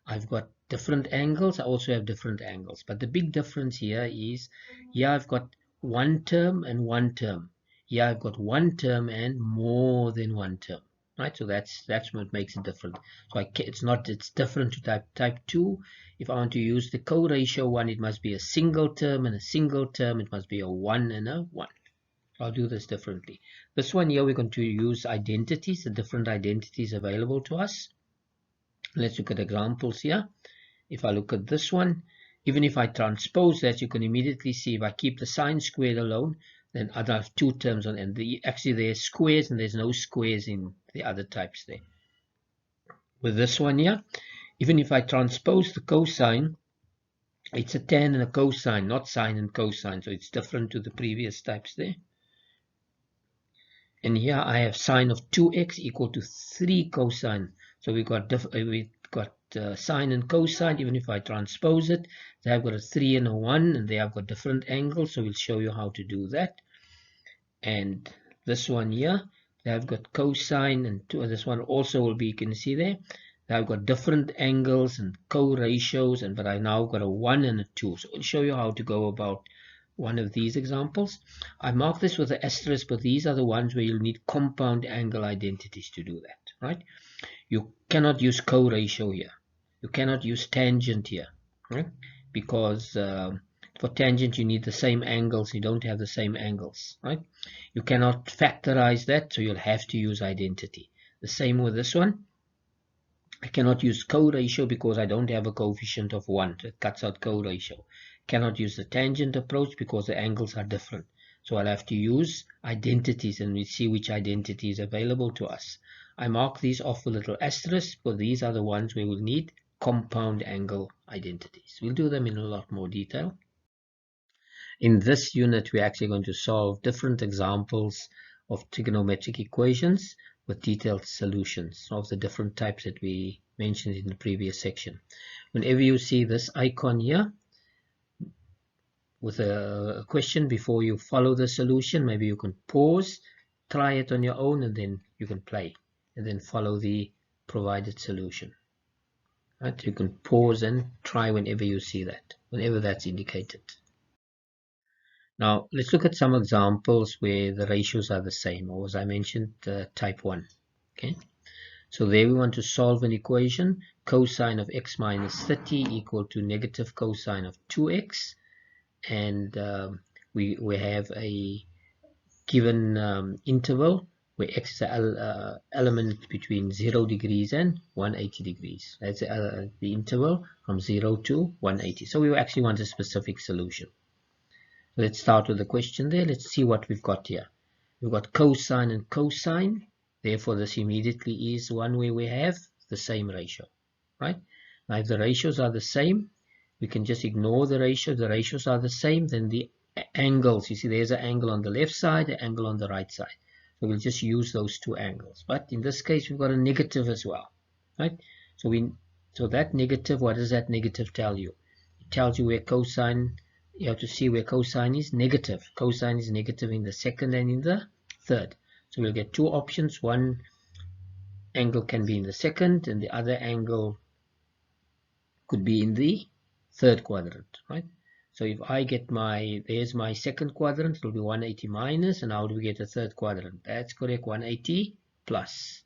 I've got different angles. I also have different angles. But the big difference here is, here I've got one term and one term. Here I've got one term and more than one term. Right, so that's what makes it different. So it's different to type 2. If I want to use the co-ratio one, it must be a single term and a single term. It must be a 1 and a 1. I'll do this differently. This one here, we're going to use identities, the different identities available to us. Let's look at examples here. If I look at this one, even if I transpose that, you can immediately see if I keep the sine squared alone, then I have two terms on, and actually there's squares and there's no squares in the other types there. With this one here, even if I transpose the cosine, it's a tan and a cosine, not sine and cosine, so it's different to the previous types there. And here I have sine of 2x equal to 3 cosine. So we got sine and cosine. Even if I transpose it, they have got a 3 and a 1, and they have got different angles. So we'll show you how to do that. And this one here, they have got cosine, and this one also will be, you can see there, they have got different angles and co-ratios, but I now got a 1 and a 2. So I'll show you how to go about one of these examples. I mark this with an asterisk, but these are the ones where you'll need compound angle identities to do that, right? You cannot use co-ratio here. You cannot use tangent here, right? Because for tangent you need the same angles. You don't have the same angles, right? You cannot factorize that, so you'll have to use identity. The same with this one. I cannot use co-ratio because I don't have a coefficient of 1. It cuts out co-ratio. Cannot use the tangent approach because the angles are different. So I'll have to use identities, and we see which identity is available to us. I mark these off with little asterisks, but these are the ones where we'll need compound angle identities. We'll do them in a lot more detail. In this unit, we're actually going to solve different examples of trigonometric equations with detailed solutions of the different types that we mentioned in the previous section. Whenever you see this icon here with a question before you follow the solution, maybe you can pause, try it on your own, and then you can play and then follow the provided solution. Right? You can pause and try whenever you see that, whenever that's indicated. Now, let's look at some examples where the ratios are the same, or as I mentioned, type 1. Okay, so there we want to solve an equation, cosine of x minus 30 equal to negative cosine of 2x, and we have a given interval where x is an element between 0 degrees and 180 degrees. That's the interval from 0 to 180. So we actually want a specific solution. Let's start with the question there. Let's see what we've got here. We've got cosine and cosine. Therefore, this immediately is one where we have the same ratio, right? Now, if the ratios are the same, we can just ignore the ratio. The ratios are the same, then the angles, you see there's an angle on the left side, an angle on the right side. So we'll just use those two angles. But in this case, we've got a negative as well, right? So that negative, what does that negative tell you? It tells you where cosine, you have to see where cosine is negative. Cosine is negative in the second and in the third. So we'll get two options. One angle can be in the second, and the other angle could be in the third quadrant, right? So if I get there's my second quadrant, it will be 180 minus, and how do we get a third quadrant? That's correct, 180 plus.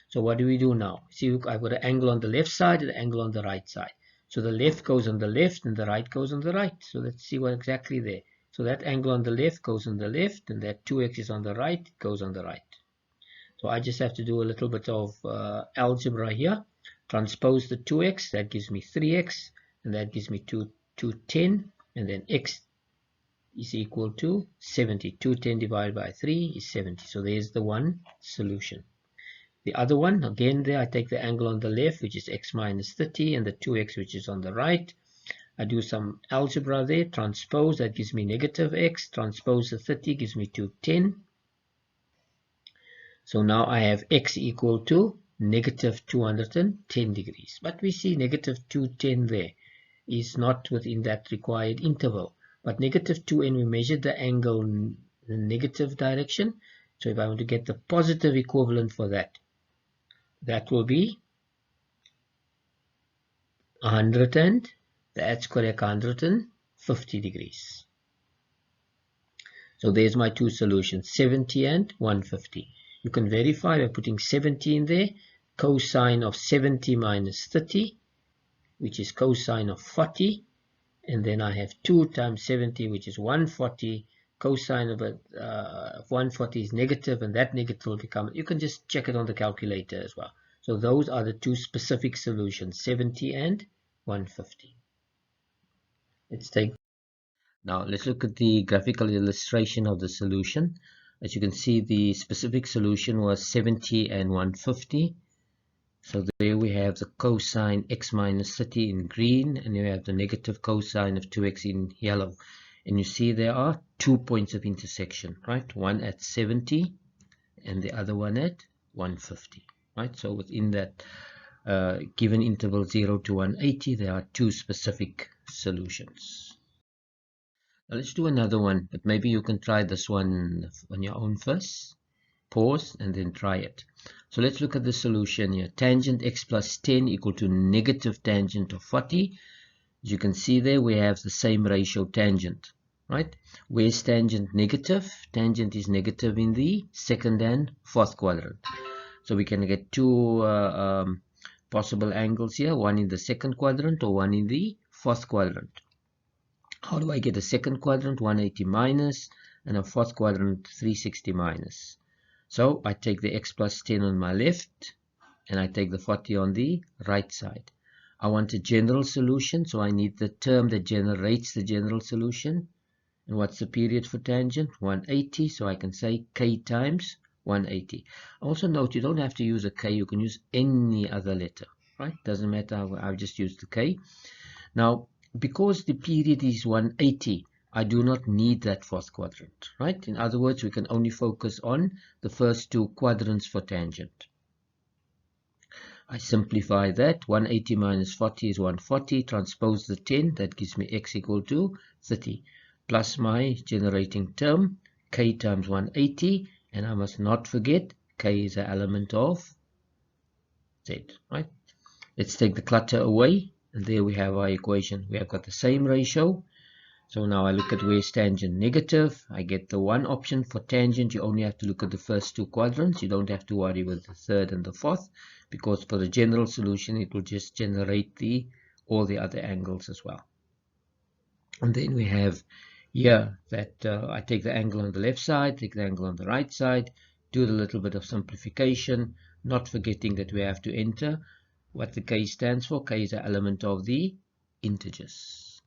So what do we do now? See, I've got an angle on the left side and an angle on the right side. So the left goes on the left and the right goes on the right. So let's see what exactly there. So that angle on the left goes on the left, and that 2x is on the right, goes on the right. So I just have to do a little bit of algebra here. Transpose the 2x, that gives me 3x, and that gives me 210, and then x is equal to 70. 210 divided by 3 is 70. So there's the one solution. The other one, again there, I take the angle on the left, which is x minus 30, and the 2x, which is on the right. I do some algebra there, transpose, that gives me negative x, transpose the 30 gives me 210. So now I have x equal to negative 210 degrees. But we see negative 210 there is not within that required interval. But negative 2n, we measured the angle in the negative direction. So if I want to get the positive equivalent for that, that will be 100 and that's correct, 150 degrees. So there's my two solutions, 70 and 150. You can verify by putting 70 in there. Cosine of 70 minus 30, which is cosine of 40. And then I have 2 times 70, which is 140. cosine of 140 is negative, and that negative will become, you can just check it on the calculator as well. So those are the two specific solutions, 70 and 150. Now let's look at the graphical illustration of the solution. As you can see, the specific solution was 70 and 150. So there we have the cosine x minus 30 in green, and you have the negative cosine of 2x in yellow. And you see there are 2 points of intersection, right? One at 70 and the other one at 150, right? So within that given interval 0 to 180, there are two specific solutions. Now let's do another one, but maybe you can try this one on your own first. Pause and then try it. So let's look at the solution here. Tangent x plus 10 equal to negative tangent of 40. As you can see there, we have the same ratio tangent, right? Where's tangent negative? Tangent is negative in the second and fourth quadrant. So we can get two possible angles here, one in the second quadrant or one in the fourth quadrant. How do I get a second quadrant? 180 minus, and a fourth quadrant 360 minus. So I take the x plus 10 on my left, and I take the 40 on the right side. I want a general solution, so I need the term that generates the general solution. And what's the period for tangent? 180, so I can say k times 180. Also note, you don't have to use a k, you can use any other letter, right? Doesn't matter, I've just used the k. Now, because the period is 180, I do not need that fourth quadrant, right? In other words, we can only focus on the first two quadrants for tangent. I simplify that. 180 minus 40 is 140. Transpose the 10. That gives me x equal to 30. Plus my generating term, k times 180. And I must not forget, k is an element of z, right? Let's take the clutter away. And there we have our equation. We have got the same ratio. So now I look at where's tangent negative. I get the one option for tangent. You only have to look at the first two quadrants. You don't have to worry with the third and the fourth, because for the general solution it will just generate all the other angles as well. And then we have here that I take the angle on the left side, take the angle on the right side, do a little bit of simplification, not forgetting that we have to enter what the k stands for. K is an element of the integers.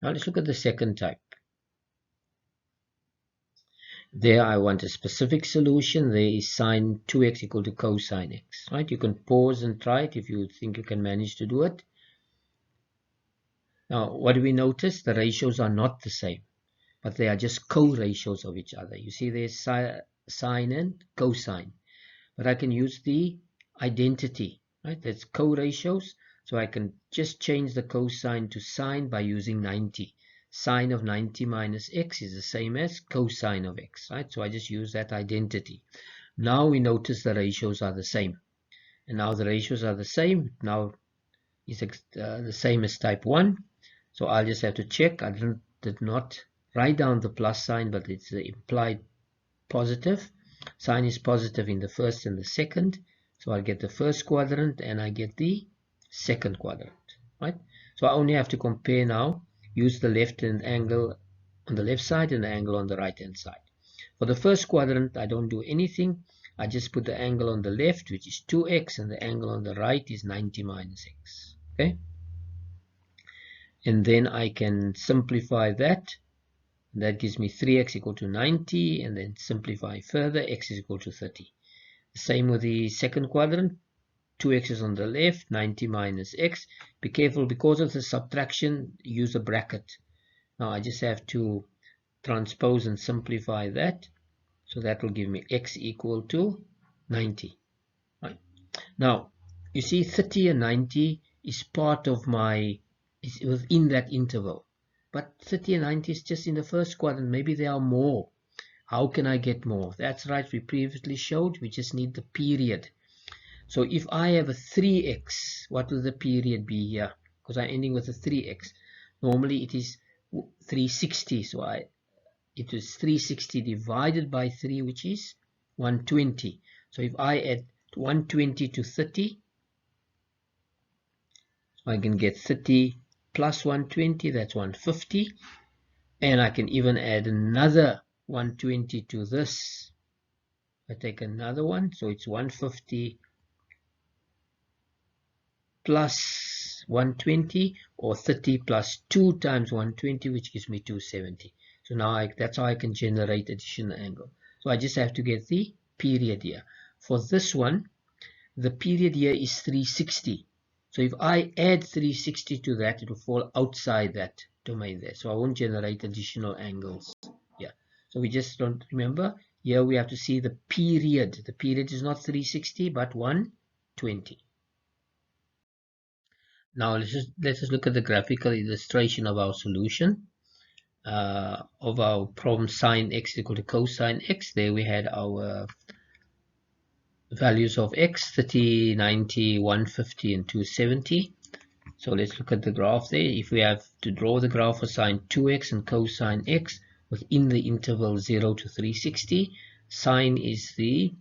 Now let's look at the second type. There I want a specific solution. There is sine 2x equal to cosine x, right? You can pause and try it if you think you can manage to do it. Now, what do we notice? The ratios are not the same, but they are just co-ratios of each other. You see there's sine and cosine, but I can use the identity, right? That's co-ratios. So I can just change the cosine to sine by using 90. Sine of 90 minus x is the same as cosine of x, right? So I just use that identity. Now we notice the ratios are the same. And now the ratios are the same. Now it's the same as type 1. So I'll just have to check. I did not write down the plus sign, but it's the implied positive. Sine is positive in the first and the second. So I'll get the first quadrant and I get the second quadrant, right? So I only have to compare now, use the left hand angle on the left side and the angle on the right hand side. For the first quadrant, I don't do anything. I just put the angle on the left, which is 2x, and the angle on the right is 90 minus x, okay? And then I can simplify that. That gives me 3x equal to 90, and then simplify further, x is equal to 30. The same with the second quadrant. 2x is on the left, 90 minus x. Be careful, because of the subtraction, use a bracket. Now I just have to transpose and simplify that. So that will give me x equal to 90. Right. Now, you see 30 and 90 is part of is within that interval. But 30 and 90 is just in the first quadrant. Maybe there are more. How can I get more? That's right, we previously showed. We just need the period. So if I have a 3x, what will the period be here? Because I'm ending with a 3x. Normally it is 360. So it is 360 divided by 3, which is 120. So if I add 120 to 30, I can get 30 plus 120, that's 150. And I can even add another 120 to this. I take another one, so it's 150 plus 120, or 30 plus 2 times 120, which gives me 270. So now that's how I can generate additional angle. So I just have to get the period here. For this one, the period here is 360. So if I add 360 to that, it will fall outside that domain there. So I won't generate additional angles. Yeah. So we just don't remember. Here we have to see the period. The period is not 360, but 120. Now let's just look at the graphical illustration of our solution of our problem sine x equal to cosine x. There we had our values of x, 30, 90, 150 and 270. So let's look at the graph there. If we have to draw the graph for sine 2x and cosine x within the interval 0 to 360, sine is the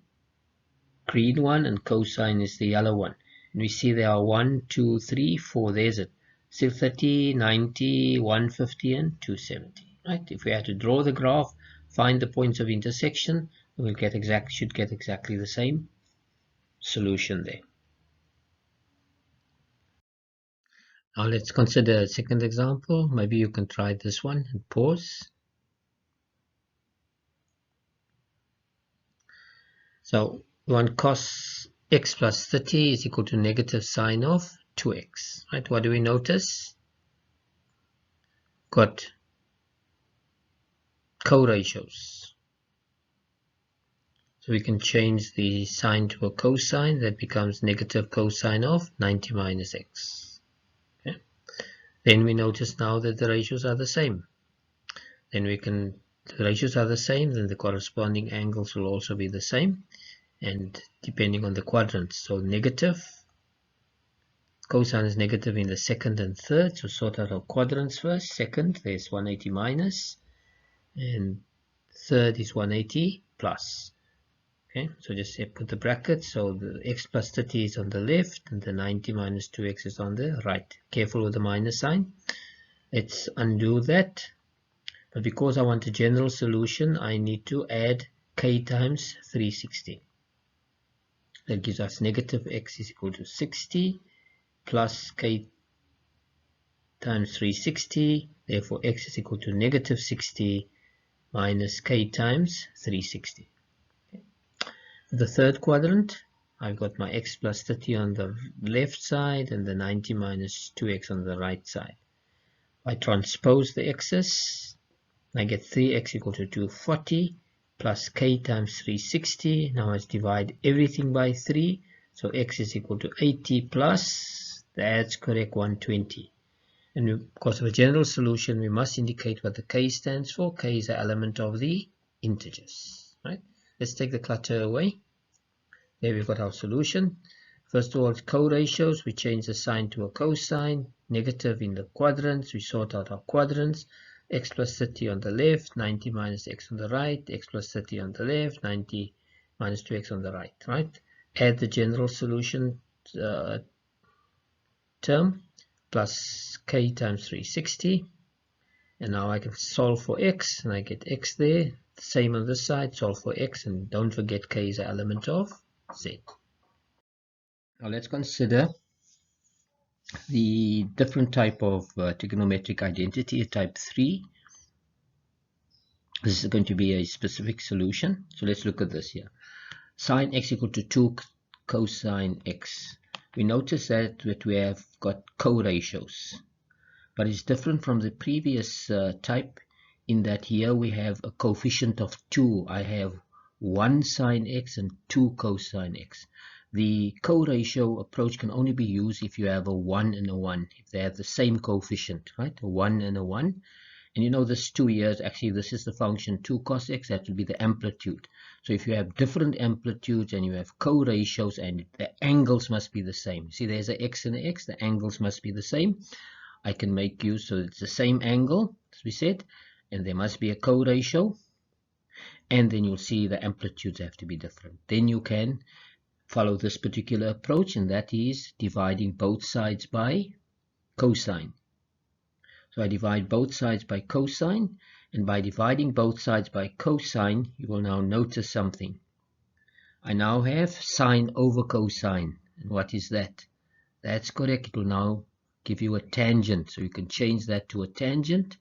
green one and cosine is the yellow one. And we see there are 1, 2, 3, 4. There's it. Still 30, 90, 150 and 270. Right? If we had to draw the graph, find the points of intersection, we'll should get exactly the same solution there. Now let's consider a second example. Maybe you can try this one and pause. So one cos x plus 30 is equal to negative sine of 2x. Right? What do we notice? Got co-ratios. So we can change the sine to a cosine. That becomes negative cosine of 90 minus x. Okay. Then we notice now that the ratios are the same. Then the ratios are the same, then the corresponding angles will also be the same, and depending on the quadrants. So negative, cosine is negative in the second and third, so sort out our quadrants first. Second, there's 180 minus, and third is 180 plus. Okay, so just put the brackets. So the x plus 30 is on the left, and the 90 minus 2x is on the right. Careful with the minus sign. Let's undo that. But because I want a general solution, I need to add k times 360. That gives us negative x is equal to 60 plus k times 360. Therefore, x is equal to negative 60 minus k times 360. Okay. The third quadrant, I've got my x plus 30 on the left side and the 90 minus 2x on the right side. I transpose the x's. I get 3x equal to 240 plus k times 360. Now let's divide everything by 3. So x is equal to 80 plus, that's correct, 120. And because of a general solution, we must indicate what the k stands for. K is an element of the integers. Right? Let's take the clutter away. There we've got our solution. First of all, co-ratios. We change the sine to a cosine. Negative in the quadrants. We sort out our quadrants. X plus 30 on the left, 90 minus x on the right, x plus 30 on the left, 90 minus 2x on the right. Right? Add the general solution term plus k times 360. And now I can solve for x, and I get x there. Same on this side, solve for x, and don't forget k is an element of z. Now let's consider the different type of trigonometric identity, type 3. This is going to be a specific solution. So let's look at this here. Sine x equal to 2 cosine x. We notice that we have got co-ratios, but it's different from the previous type in that here we have a coefficient of 2. I have 1 sine x and 2 cosine x. The co-ratio approach can only be used if you have a 1 and a 1, if they have the same coefficient, right? A 1 and a 1. And you know this 2 here, actually this is the function 2 cos x, that will be the amplitude. So if you have different amplitudes and you have co-ratios and the angles must be the same. See, there's an x and an x, the angles must be the same. I can make use, so it's the same angle, as we said, and there must be a co-ratio. And then you'll see the amplitudes have to be different. Then you can follow this particular approach, and that is dividing both sides by cosine. So I divide both sides by cosine, and by dividing both sides by cosine, you will now notice something. I now have sine over cosine. And what is that? That's correct. It will now give you a tangent. So you can change that to a tangent.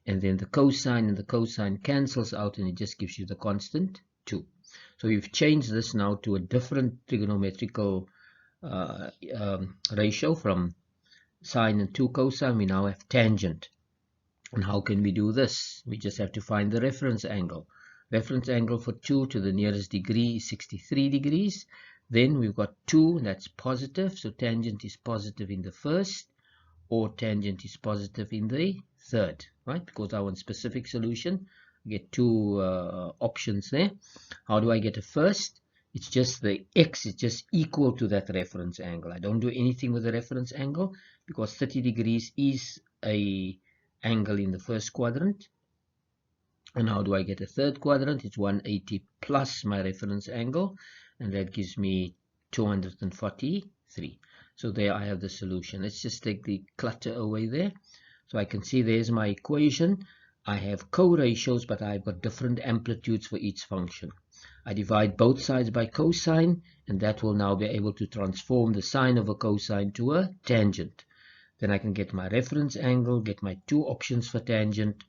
And then the cosine and the cosine cancels out, and it just gives you the constant 2. So you've changed this now to a different trigonometrical ratio from sine and 2 cosine. We now have tangent. And how can we do this? We just have to find the reference angle. Reference angle for 2 to the nearest degree is 63 degrees. Then we've got 2, and that's positive. So tangent is positive in the first, or tangent is positive in the third, right? Because I want specific solution, I get two options there. How do I get a first? It's just the x is just equal to that reference angle. I don't do anything with the reference angle because 30 degrees is a angle in the first quadrant. And how do I get a third quadrant? It's 180 plus my reference angle, and that gives me 243. So there I have the solution. Let's just take the clutter away there. So I can see there's my equation. I have co-ratios, but I've got different amplitudes for each function. I divide both sides by cosine, and that will now be able to transform the sine of a cosine to a tangent. Then I can get my reference angle, get my two options for tangent,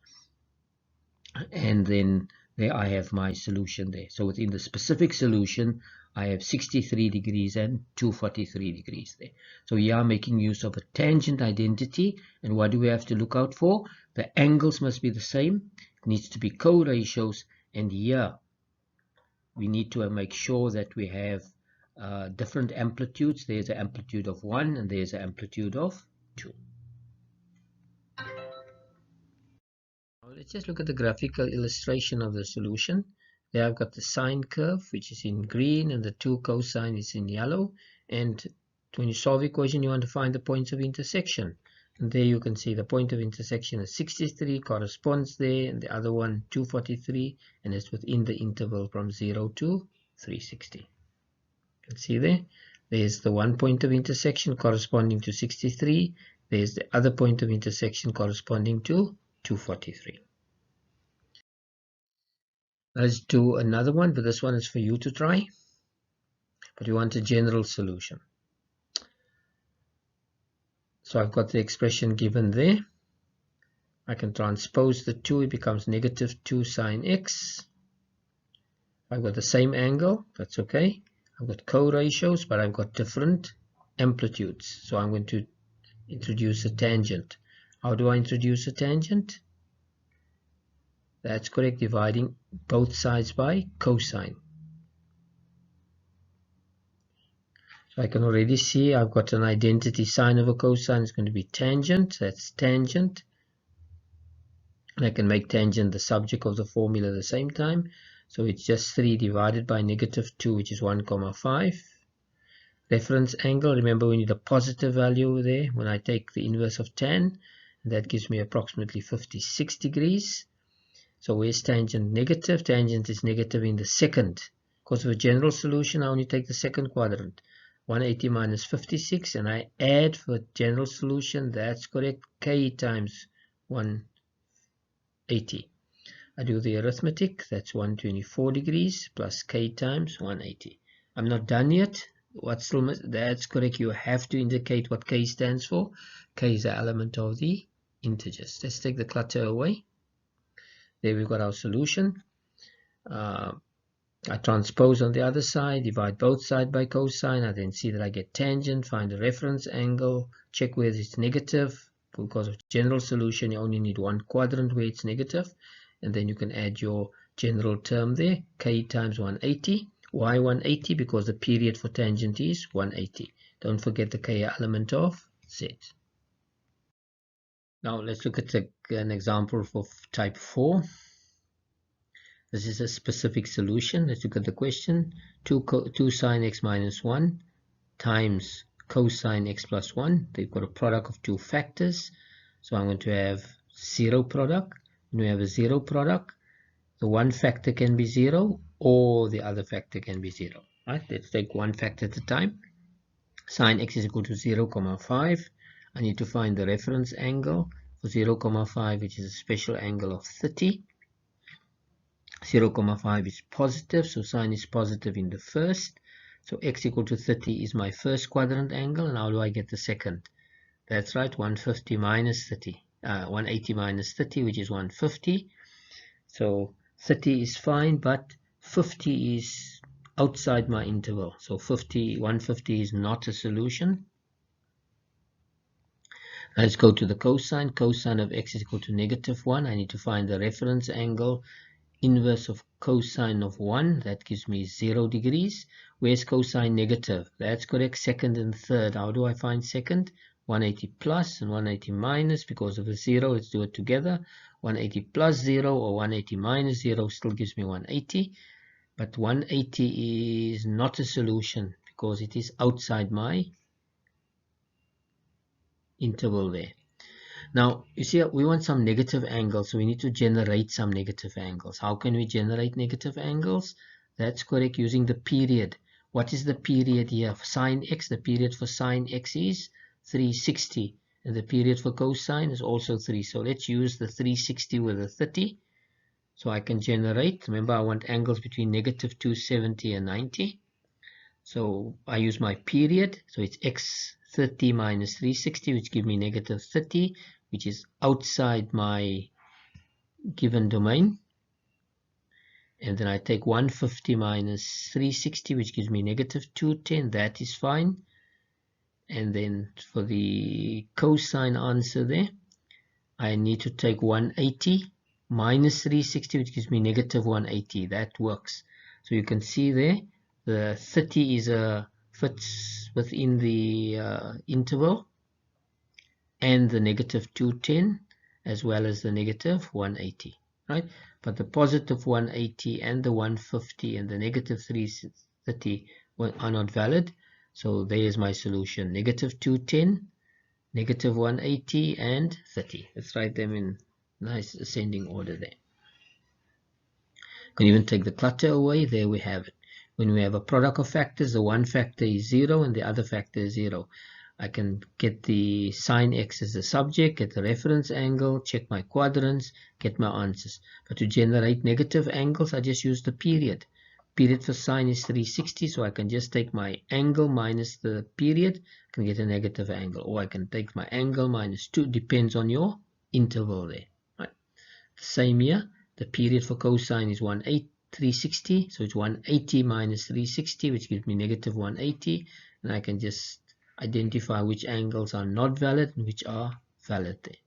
and then there I have my solution there. So within the specific solution, I have 63 degrees and 243 degrees there. So here I'm making use of a tangent identity. And what do we have to look out for? The angles must be the same. It needs to be co-ratios. And here we need to make sure that we have different amplitudes. There's an amplitude of 1 and there's an amplitude of 2. Now let's just look at the graphical illustration of the solution. There I've got the sine curve, which is in green, and the 2 cosine is in yellow. And when you solve the equation, you want to find the points of intersection. And there you can see the point of intersection is 63, corresponds there, and the other one 243, and it's within the interval from 0 to 360. You can see there's the one point of intersection corresponding to 63. There's the other point of intersection corresponding to 243. Let's do another one, but this one is for you to try. But we want a general solution. So I've got the expression given there. I can transpose the 2, it becomes negative 2 sine x. I've got the same angle, that's okay. I've got co-ratios, but I've got different amplitudes. So I'm going to introduce a tangent. How do I introduce a tangent? That's correct, dividing both sides by cosine. So I can already see I've got an identity. Sine over cosine is going to be tangent. That's tangent. And I can make tangent the subject of the formula at the same time. So it's just 3 divided by negative 2, which is 1,5. Reference angle, remember we need a positive value there when I take the inverse of tan. And that gives me approximately 56 degrees. So where's tangent? Negative. Tangent is negative in the second. Because of a general solution, I only take the second quadrant. 180 minus 56, and I add for general solution, that's correct, k times 180. I do the arithmetic, that's 124 degrees plus k times 180. I'm not done yet. What's still missing? That's correct, you have to indicate what k stands for. K is the element of the integers. Let's take the clutter away. There we've got our solution. I transpose on the other side, divide both sides by cosine. I then see that I get tangent, find the reference angle, check whether it's negative. Because of general solution, you only need one quadrant where it's negative. And then you can add your general term there, k times 180. Why 180? Because the period for tangent is 180. Don't forget the k element of z. Now let's look at an example for type 4. This is a specific solution. Let's look at the question. 2 sine x minus 1 times cosine x plus 1. They've got a product of two factors. So I'm going to have 0 product. When we have a 0 product, the one factor can be 0 or the other factor can be 0. Right? Let's take one factor at a time. Sine x is equal to 0, 5. I need to find the reference angle. for 0,5, which is a special angle of 30. 0,5 is positive, so sine is positive in the first. So x equal to 30 is my first quadrant angle, and how do I get the second? That's right, 150 minus 30. 180 minus 30, which is 150. So 30 is fine, but 50 is outside my interval. So 150 is not a solution. Let's go to the cosine. Cosine of x is equal to -1. I need to find the reference angle. Inverse of cosine of 1, that gives me 0 degrees. Where's cosine negative? That's correct, second and third. How do I find second? 180 plus and 180 minus. Because of the 0, let's do it together. 180 plus 0 or 180 minus 0 still gives me 180. But 180 is not a solution because it is outside my interval there. Now, you see, we want some negative angles, so we need to generate some negative angles. How can we generate negative angles? That's correct, using the period. What is the period here? For sine x, the period for sine x is 360. And the period for cosine is also 3. So let's use the 360 with the 30. So I can generate, remember I want angles between -270 and 90. So I use my period, so it's x 30 minus 360, which give me -30, which is outside my given domain. And then I take 150 minus 360, which gives me -210. That is fine. And then for the cosine answer there, I need to take 180 minus 360, which gives me -180. That works. So you can see there, the 30 is fits within the interval, and the -210 as well as the -180, right? But the positive 180 and the 150 and the -330 are not valid. So there's my solution: -210, -180, and 30. Let's write them in nice ascending order there. You can even take the clutter away. There we have it. When we have a product of factors, the one factor is 0 and the other factor is 0. I can get the sine x as the subject, get the reference angle, check my quadrants, get my answers. But to generate negative angles, I just use the period. Period for sine is 360, so I can just take my angle minus the period, I can get a negative angle. Or I can take my angle minus 2, depends on your interval there. Right. Same here, the period for cosine is 360, so it's 180 minus 360, which gives me -180, and I can just identify which angles are not valid and which are valid there.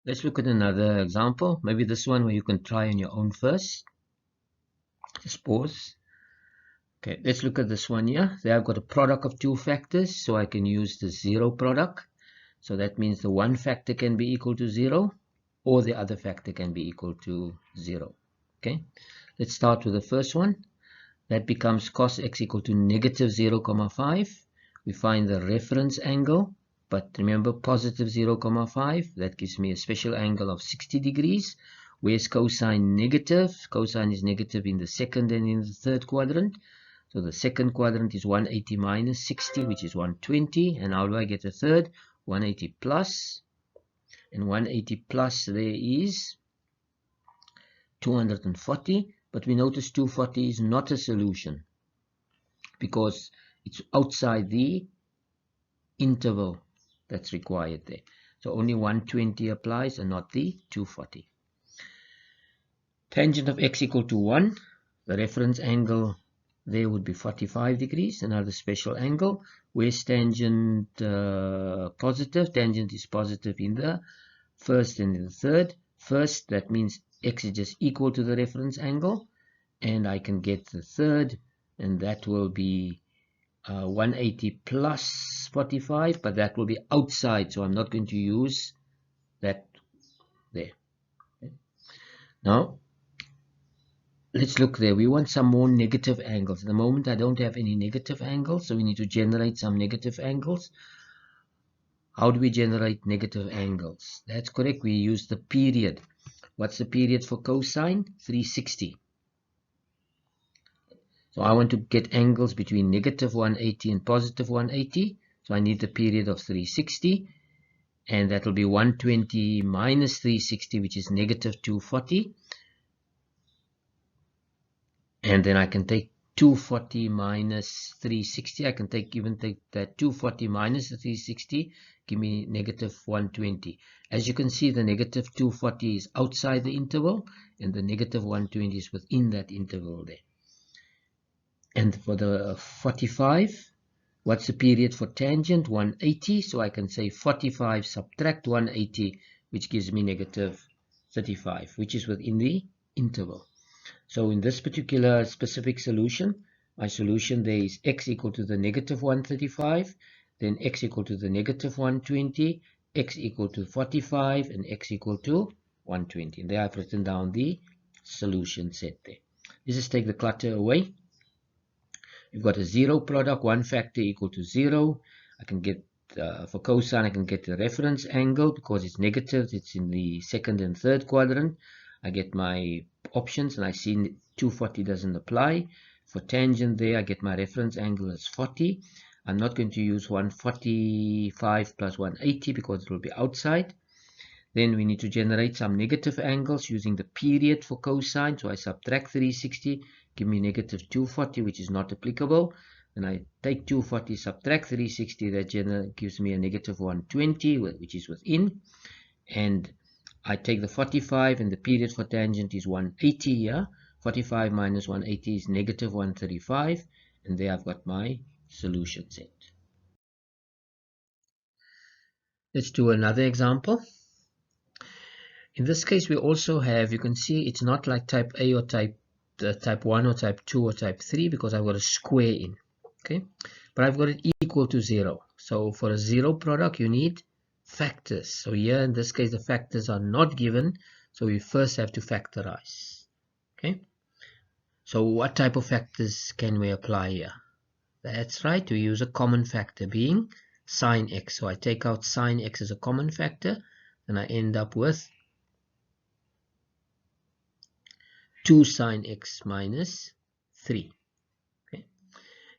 Let's look at another example, maybe this one where you can try on your own first. Just pause. Okay, let's look at this one here. There I've got a product of two factors, so I can use the zero product. So that means the one factor can be equal to 0, or the other factor can be equal to 0. Okay, let's start with the first one. That becomes cos x equal to -0,5. We find the reference angle, but remember positive 0,5. That gives me a special angle of 60 degrees. Where's cosine negative? Cosine is negative in the second and in the third quadrant. So the second quadrant is 180 minus 60, which is 120. And how do I get a third? 180 plus. And 180 plus there is 240. But we notice 240 is not a solution because it's outside the interval that's required there. So only 120 applies and not the 240. Tangent of x equal to 1. The reference angle there would be 45 degrees, another special angle. Where's tangent positive? Tangent is positive in the first and in the third. First, that means x is just equal to the reference angle, and I can get the third, and that will be 180 plus 45, but that will be outside, so I'm not going to use that there. Okay. Now let's look there. We want some more negative angles. At the moment I don't have any negative angles, so we need to generate some negative angles. How do we generate negative angles? That's correct, we use the period. What's the period for cosine? 360. So I want to get angles between -180 and +180. So I need the period of 360. and that will be 120 minus 360, which is negative 240. And then I can take 240 minus 360. I can even take that 240 minus the 360, give me negative 120. As you can see, the negative 240 is outside the interval, and the negative 120 is within that interval there. And for the 45, what's the period for tangent? 180. So I can say 45 subtract 180, which gives me negative 35, which is within the interval. So in this particular specific solution, my solution there is x equal to the negative 135, then x equal to the negative 120, x equal to 45, and x equal to 120. And there I've written down the solution set there. Let's just take the clutter away. You've got a zero product, one factor equal to 0. I can get, for cosine, I can get the reference angle because it's negative. It's in the second and third quadrant. I get my options, and I see 240 doesn't apply. For tangent there, I get my reference angle as 40. I'm not going to use 145 plus 180 because it will be outside. Then we need to generate some negative angles using the period for cosine. So I subtract 360, give me negative 240, which is not applicable. Then I take 240, subtract 360, that gives me a negative 120, which is within. And I take the 45, and the period for tangent is 180 here. 45 minus 180 is negative 135, and there I've got my solution set. Let's do another example. In this case, we also have, you can see it's not like type A or type 1 or type 2 or type 3 because I've got a square in, okay? But I've got it equal to 0. So for a 0 product, you need factors. So here in this case, the factors are not given, so we first have to factorize, okay? So what type of factors can we apply here? That's right, we use a common factor being sine x. So I take out sine x as a common factor, and I end up with 2 sine x minus 3. Okay.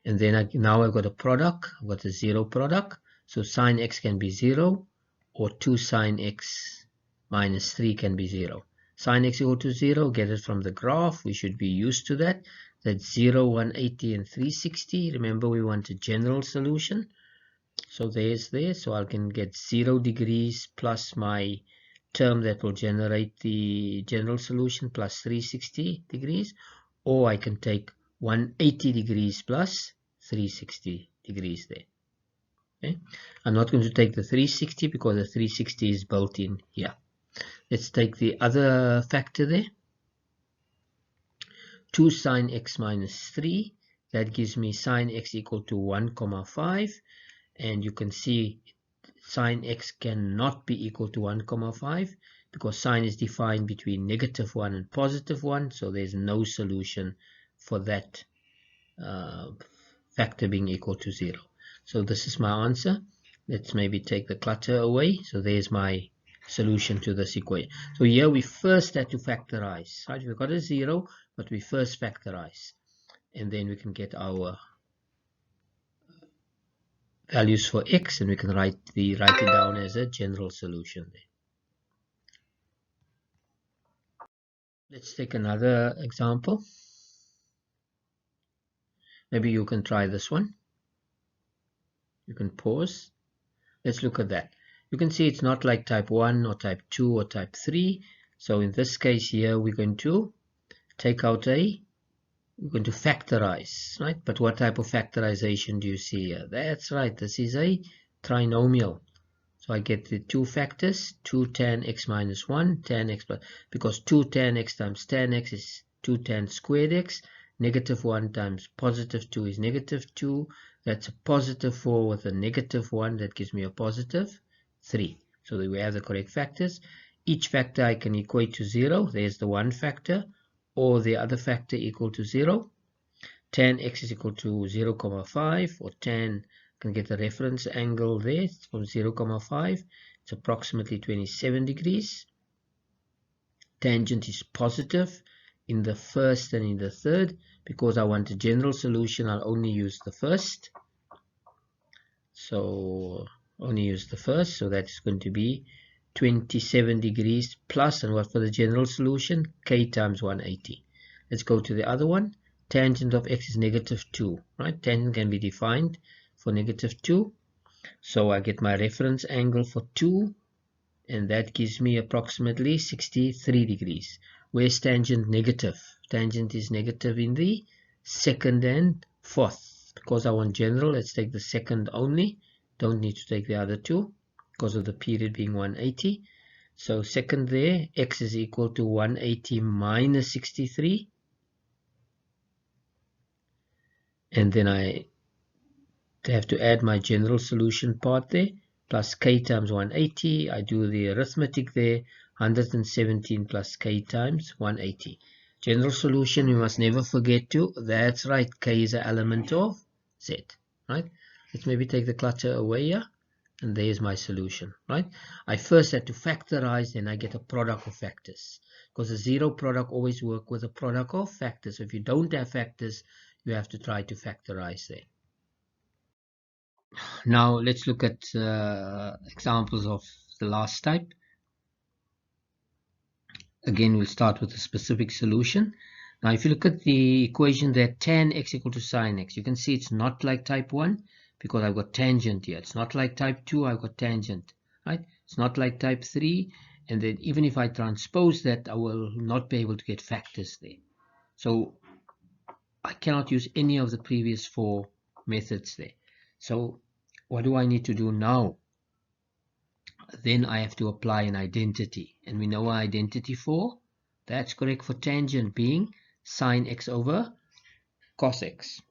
And then now I've got a product, I've got a 0 product. So sine x can be 0, or 2 sine x minus 3 can be 0. Sine x equal to 0, get it from the graph. We should be used to that. That's 0, 180, and 360. Remember, we want a general solution. So there's there. So I can get 0 degrees plus my term that will generate the general solution plus 360 degrees, or I can take 180 degrees plus 360 degrees there. Okay. I'm not going to take the 360 because the 360 is built in here. Let's take the other factor there. 2 sine x minus 3. That gives me sine x equal to 1,5. And you can see sine x cannot be equal to 1,5 because sine is defined between negative 1 and positive 1. So there's no solution for that factor being equal to 0. So this is my answer. Let's maybe take the clutter away. So there's my solution to this equation. So here we first had to factorize. Right? We've got a 0, but we first factorize. And then we can get our values for x, and we can write it down as a general solution there. Let's take another example. Maybe you can try this one. You can pause. Let's look at that. You can see it's not like type 1 or type 2 or type 3. So in this case here, we're going to take out we're going to factorize, right? But what type of factorization do you see here? That's right, this is a trinomial. So I get the two factors, 2 tan x minus 1, tan x plus, because 2 tan x times tan x is 2 tan squared x. Negative 1 times positive 2 is negative 2. That's a positive 4 with a negative 1. That gives me a positive 3. So we have the correct factors. Each factor I can equate to 0. There's the one factor, or the other factor equal to 0. Tan x is equal to 0,5, or tan, can get the reference angle there from 0,5. It's approximately 27 degrees. Tangent is positive in the first and in the third. Because I want a general solution, I'll only use the first. So only use the first, so that's going to be 27 degrees plus, and what for the general solution? K times 180. Let's go to the other one. Tangent of x is -2, right? Tangent can be defined for -2. So I get my reference angle for 2, and that gives me approximately 63 degrees. Where's tangent negative? Tangent is negative in the second and fourth. Because I want general, let's take the second only. Don't need to take the other two because of the period being 180. So second there, x is equal to 180 minus 63. And then I have to add my general solution part there, plus k times 180. I do the arithmetic there, 117 plus k times 180. General solution, we must never forget to, that's right, k is an element of z, right? Let's maybe take the clutter away here, and there's my solution, right? I first had to factorize, then I get a product of factors, because a zero product always works with a product of factors. So if you don't have factors, you have to try to factorize there. Now let's look at examples of the last type. Again, we'll start with a specific solution. Now if you look at the equation there, tan x equal to sine x, you can see it's not like type 1 because I've got tangent here. It's not like type 2, I've got tangent, right? It's not like type 3, and then even if I transpose that, I will not be able to get factors there. So I cannot use any of the previous 4 methods there. So what do I need to do now? Then I have to apply an identity, and we know our identity for, that's correct, for tangent being sine x over cos x.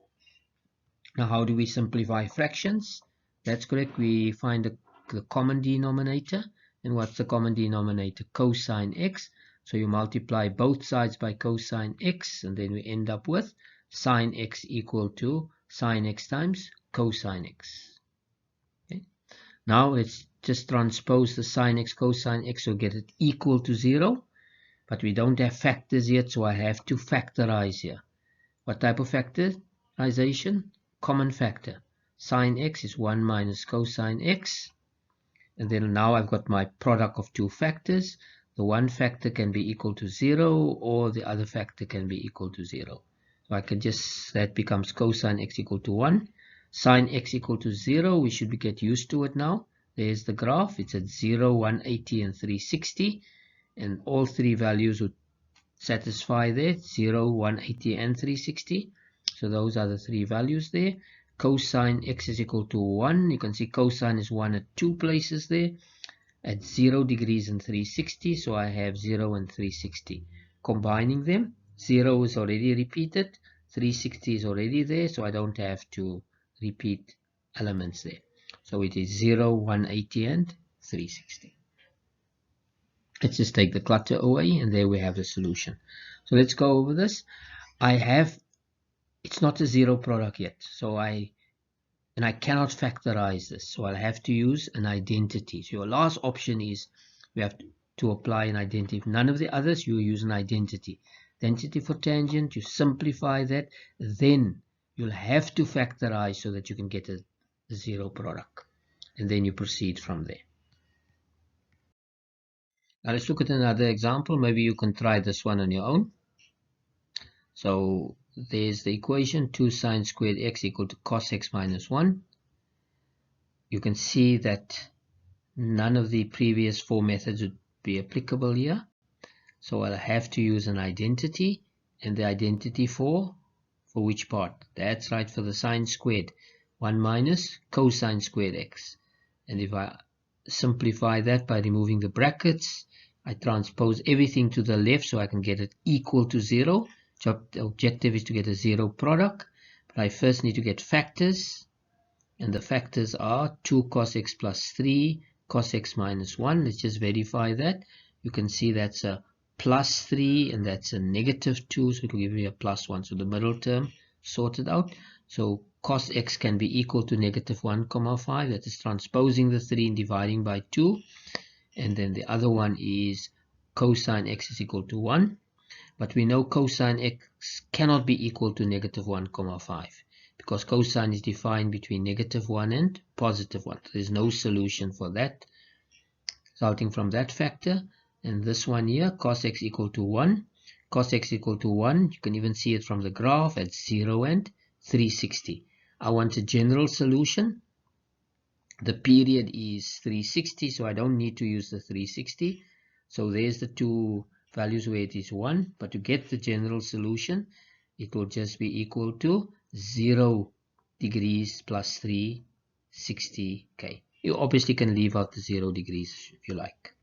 Now how do we simplify fractions? That's correct, we find the common denominator, and what's the common denominator? Cosine x. So you multiply both sides by cosine x, and then we end up with sine x equal to sine x times cosine x. Okay. Now let's just transpose the sine x cosine x, so get it equal to 0, but we don't have factors yet, so I have to factorize here. What type of factorization? Common factor. Sine x is 1 minus cosine x, and then now I've got my product of 2 factors. The one factor can be equal to 0, or the other factor can be equal to 0. So I can just, that becomes cosine x equal to 1. Sine x equal to 0, we should get used to it now. There's the graph, it's at 0, 180 and 360, and all 3 values would satisfy there, 0, 180 and 360. So those are the 3 values there. Cosine x is equal to 1. You can see cosine is 1 at 2 places there, at 0 degrees and 360. So I have 0 and 360. Combining them, 0 is already repeated, 360 is already there, so I don't have to repeat elements there. So it is 0, 180 and 360. Let's just take the clutter away, and there we have the solution. So let's go over this. It's not a zero product yet, so I cannot factorize this, so I'll have to use an identity. So your last option is we have to apply an identity. If none of the others, you use an identity. Identity for tangent, you simplify that, then you'll have to factorize so that you can get a zero product, and then you proceed from there. Now let's look at another example. Maybe you can try this one on your own. So there's the equation 2 sine squared x equal to cos x minus 1. You can see that none of the previous 4 methods would be applicable here. So I'll have to use an identity, and the identity for which part? That's right, for the sine squared, 1 minus cosine squared x. And if I simplify that by removing the brackets, I transpose everything to the left so I can get it equal to 0. So the objective is to get a zero product, but I first need to get factors, and the factors are 2 cos x plus 3 cos x minus 1. Let's just verify that. You can see that's a plus 3 and that's a negative 2, so it will give me a plus 1. So the middle term sorted out. So cos x can be equal to negative 1,5. That is transposing the 3 and dividing by 2. And then the other one is cosine x is equal to 1. But we know cosine x cannot be equal to negative 1,5. because cosine is defined between -1 and +1. There's no solution for that resulting from that factor. And this one here, cos x equal to 1. Cos x equal to 1, you can even see it from the graph at 0 and 360. I want a general solution. The period is 360, so I don't need to use the 360. So there's the two values where it is 1. But to get the general solution, it will just be equal to 0 degrees plus 360k. You obviously can leave out the 0 degrees if you like.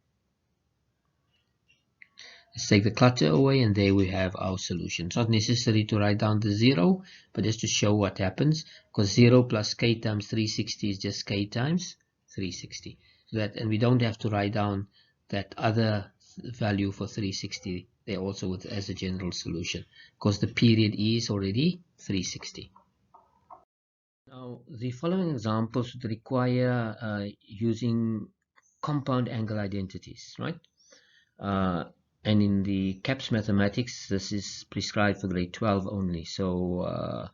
Let's take the clutter away, and there we have our solution. It's not necessary to write down the 0, but just to show what happens, because 0 plus k times 360 is just k times 360. So that, and we don't have to write down that other value for 360 there also as a general solution, because the period is already 360. Now, the following examples would require using compound angle identities, right? And in the CAPS mathematics, this is prescribed for grade 12 only. So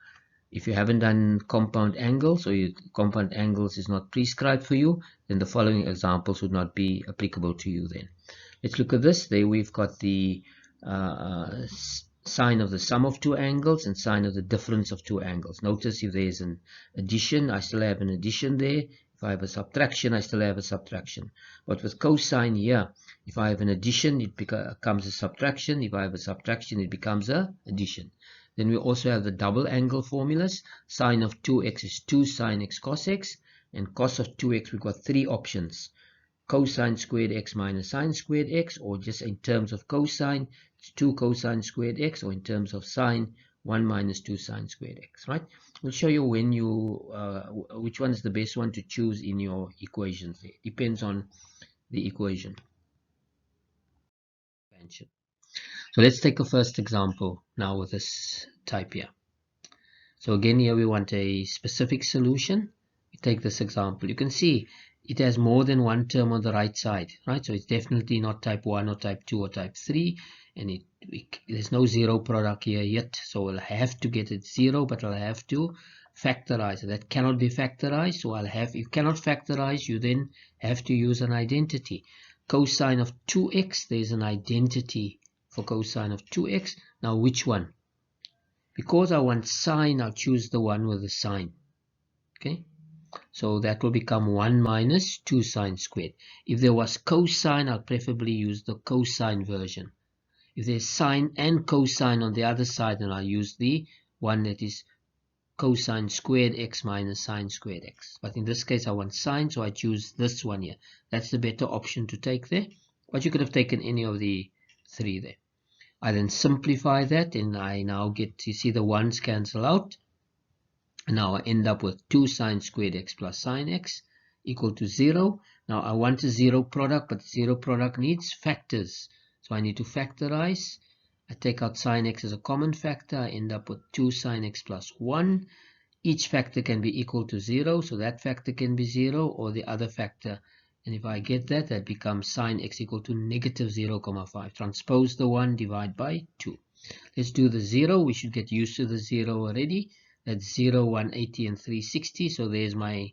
if you haven't done compound angles, or compound angles is not prescribed for you, then the following examples would not be applicable to you then. Let's look at this. There we've got the sine of the sum of two angles and sine of the difference of two angles. Notice if there's an addition, I still have an addition there. If I have a subtraction, I still have a subtraction. But with cosine here, if I have an addition, it becomes a subtraction. If I have a subtraction, it becomes a addition. Then we also have the double angle formulas. Sine of 2x is 2 sine x cos x. And cos of 2x, we've got three options. Cosine squared x minus sine squared x, or just in terms of cosine, it's 2 cosine squared x, or in terms of sine, 1 minus 2 sine squared x, right? We'll show you when which one is the best one to choose in your equations. It depends on the equation. So let's take a first example now with this type here. So again, here we want a specific solution. We take this example. You can see it has more than one term on the right side, right? So it's definitely not type 1 or type 2 or type 3, and there's no zero product here yet, so I'll have to get it 0, but I'll have to factorize it. That cannot be factorized, so if you cannot factorize, you then have to use an identity. Cosine of 2x, there's an identity for cosine of 2x. Now which one? Because I want sine, I'll choose the one with the sine. Okay, so that will become 1 minus 2 sine squared. If there was cosine, I'll preferably use the cosine version. If there's sine and cosine on the other side, then I'll use the one that is cosine squared x minus sine squared x. But in this case, I want sine, so I choose this one here. That's the better option to take there. But you could have taken any of the three there. I then simplify that, and I now get, you see the ones cancel out. And now I end up with 2 sine squared x plus sine x equal to 0. Now I want a zero product, but the zero product needs factors. So I need to factorize. I take out sine x as a common factor. I end up with 2 sine x plus 1. Each factor can be equal to 0. So that factor can be 0 or the other factor. And if I get that, that becomes sine x equal to negative 0,5. Transpose the 1, divide by 2. Let's do the 0. We should get used to the 0 already. That's 0, 180, and 360. So there's my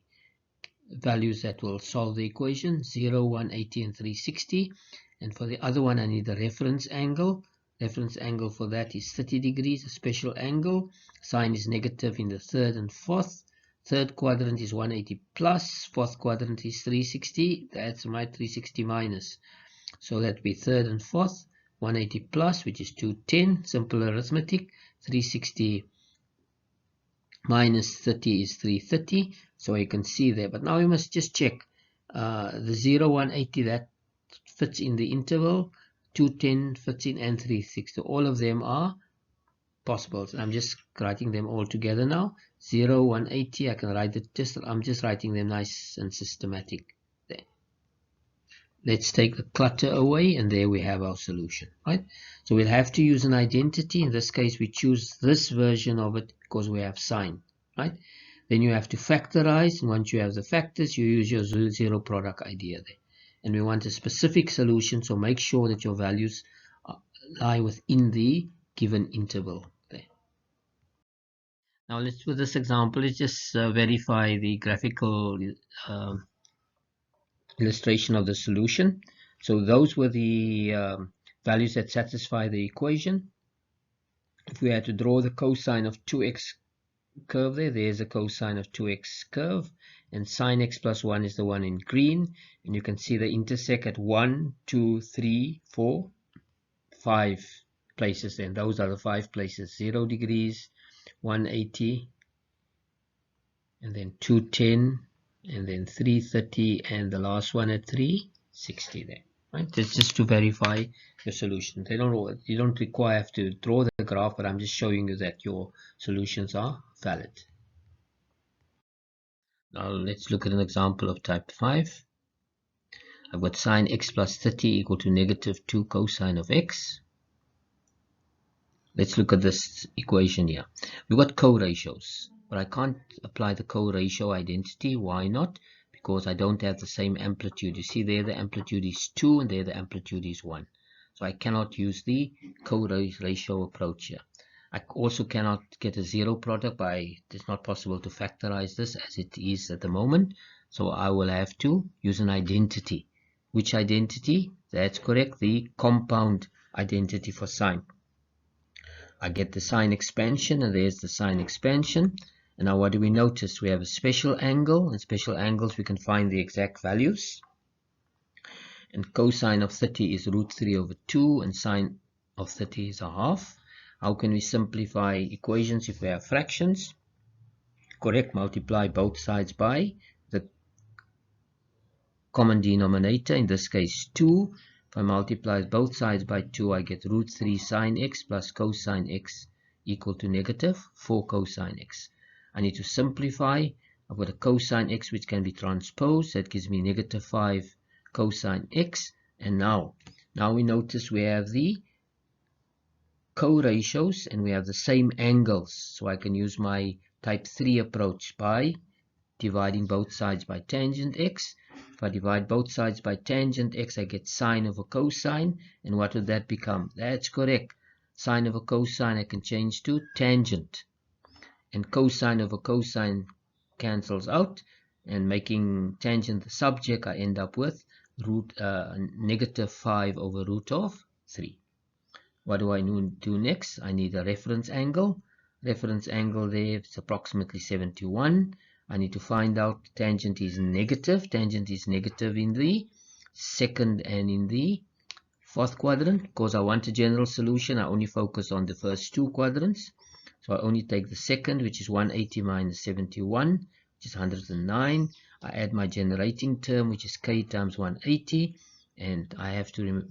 values that will solve the equation. 0, 180, and 360. And for the other one, I need the reference angle. Reference angle for that is 30 degrees, a special angle. Sine is negative in the third and fourth. Third quadrant is 180 plus. Fourth quadrant is 360. That's my 360 minus. So that would be third and fourth. 180 plus, which is 210. Simple arithmetic. 360 minus 30 is 330. So you can see there. But now we must just check. The 0, 180, that fits in the interval. 210 fits in, and 360. So all of them are possible. So I'm just writing them all together now. 0, 180, I can write it I'm just writing them nice and systematic there. Let's take the clutter away, and there we have our solution, right? So we'll have to use an identity. In this case, we choose this version of it because we have sine, right? Then you have to factorize, and once you have the factors, you use your zero product idea there. And we want a specific solution, so make sure that your values lie within the given interval there. Now let's, with this example, let's just verify the graphical illustration of the solution. So those were the values that satisfy the equation. If we had to draw the cosine of 2x curve there's a cosine of 2x curve, and sine x plus 1 is the one in green, and you can see they intersect at 1, 2, 3, 4, 5 places. Then those are the 5 places: 0 degrees, 180, and then 210, and then 330, and the last one at 360 there. Right? That's just to verify your solution. You don't require to draw the graph, but I'm just showing you that your solutions are valid. Now let's look at an example of type 5. I've got sine x plus 30 equal to negative 2 cosine of x. Let's look at this equation here. We've got co-ratios, but I can't apply the co-ratio identity. Why not? Because I don't have the same amplitude. You see there the amplitude is 2 and there the amplitude is 1. So I cannot use the co-ratio approach here. I also cannot get a zero product it's not possible to factorize this as it is at the moment. So I will have to use an identity. Which identity? That's correct, the compound identity for sine. I get the sine expansion, and there's the sine expansion. And now what do we notice? We have a special angle. In special angles we can find the exact values. And cosine of 30 is √3/2, and sine of 30 is a half. How can we simplify equations if we have fractions? Correct, multiply both sides by the common denominator, in this case 2. If I multiply both sides by 2, I get √3 sine x plus cosine x equal to negative 4 cosine x. I need to simplify. I've got a cosine x which can be transposed. That gives me negative 5 cosine x. And now we notice we have the co-ratios and we have the same angles. So I can use my type 3 approach by dividing both sides by tangent x. If I divide both sides by tangent x, I get sine over cosine. And what would that become? That's correct. Sine over cosine I can change to tangent. And cosine over cosine cancels out. And making tangent the subject, I end up with negative 5 over √3. What do I do next? I need a reference angle. Reference angle there is approximately 71. I need to find out tangent is negative. Tangent is negative in the second and in the fourth quadrant. Because I want a general solution, I only focus on the first two quadrants. So I only take the second, which is 180 minus 71, which is 109. I add my generating term, which is k times 180. And I have to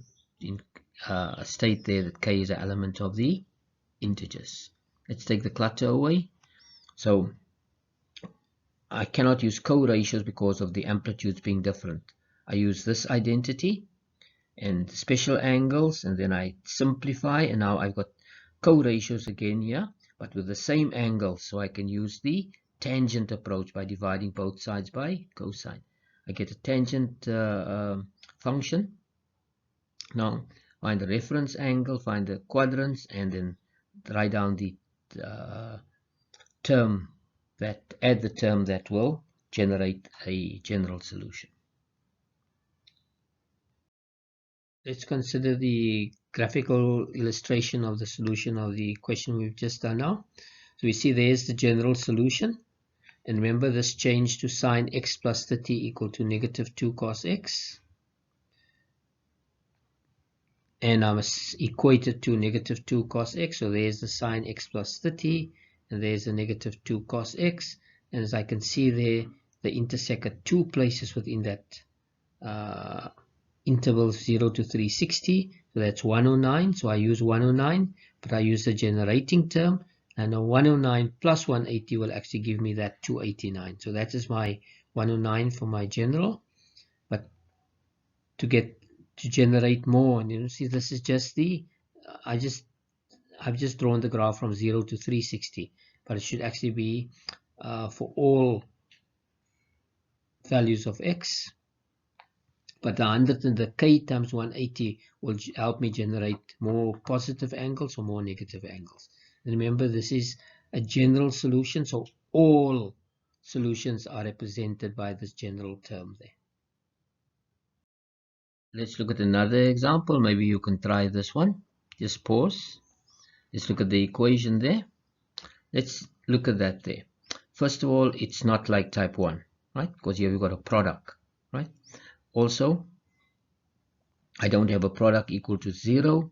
state there that k is an element of the integers. Let's take the clutter away. So I cannot use co-ratios because of the amplitudes being different. I use this identity and special angles, and then I simplify, and now I've got co-ratios again here, but with the same angles. So I can use the tangent approach by dividing both sides by cosine. I get a tangent function. Now find the reference angle, find the quadrants, and then write down the term add the term that will generate a general solution. Let's consider the graphical illustration of the solution of the question we've just done now. So we see there's the general solution, and remember this changed to sine x plus 30 equal to negative 2 cos x, and I must equate it to negative 2 cos x. So there's the sine x plus 30, and there's the negative 2 cos x. And as I can see there, they intersect at two places within that interval 0 to 360. So that's 109. So I use 109, but I use the generating term. And a 109 plus 180 will actually give me that 289. So that is my 109 for my general. But to generate more, and you see this is just the I've just drawn the graph from 0 to 360, but it should actually be for all values of x. But the 100 and the k times 180 will help me generate more positive angles or more negative angles. And remember, this is a general solution, so all solutions are represented by this general term there. Let's look at another example. Maybe you can try this one. Just pause. Let's look at the equation there. Let's look at that there. First of all, it's not like type 1, right? Because here we've got a product, right? Also, I don't have a product equal to 0,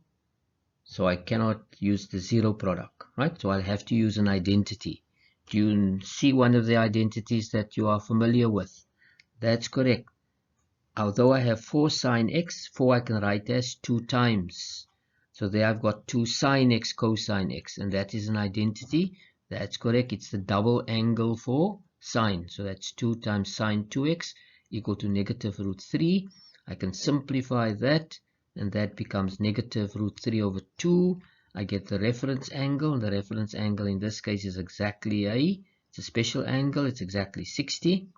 so I cannot use the 0 product, right? So I'll have to use an identity. Do you see one of the identities that you are familiar with? That's correct. Although I have 4 sine x, 4 I can write as 2 times. So there I've got 2 sine x cosine x, and that is an identity. That's correct. It's the double angle for sine. So that's 2 times sine 2x equal to negative root 3. I can simplify that, and that becomes negative root 3 over 2. I get the reference angle, and the reference angle in this case is exactly it's a special angle. It's exactly 60.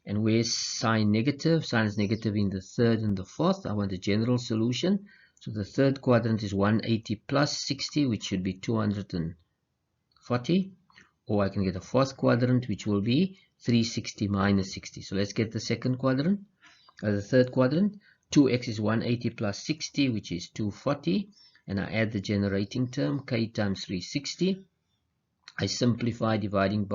And where's sine negative? Sine is negative in the third and the fourth. I want a general solution. So the third quadrant is 180 plus 60, which should be 240. Or I can get a fourth quadrant, which will be 360 minus 60. So let's get the second quadrant, the third quadrant. 2x is 180 plus 60, which is 240. And I add the generating term, k times 360. I simplify, dividing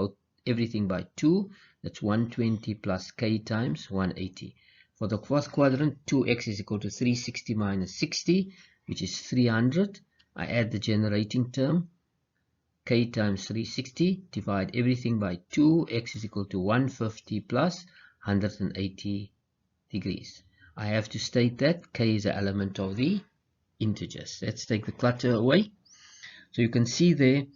everything by 2. That's 120 plus k times 180. For the fourth quadrant, 2x is equal to 360 minus 60, which is 300. I add the generating term, k times 360, divide everything by 2. X is equal to 150 plus 180 degrees. I have to state that k is an element of the integers. Let's take the clutter away. So you can see there,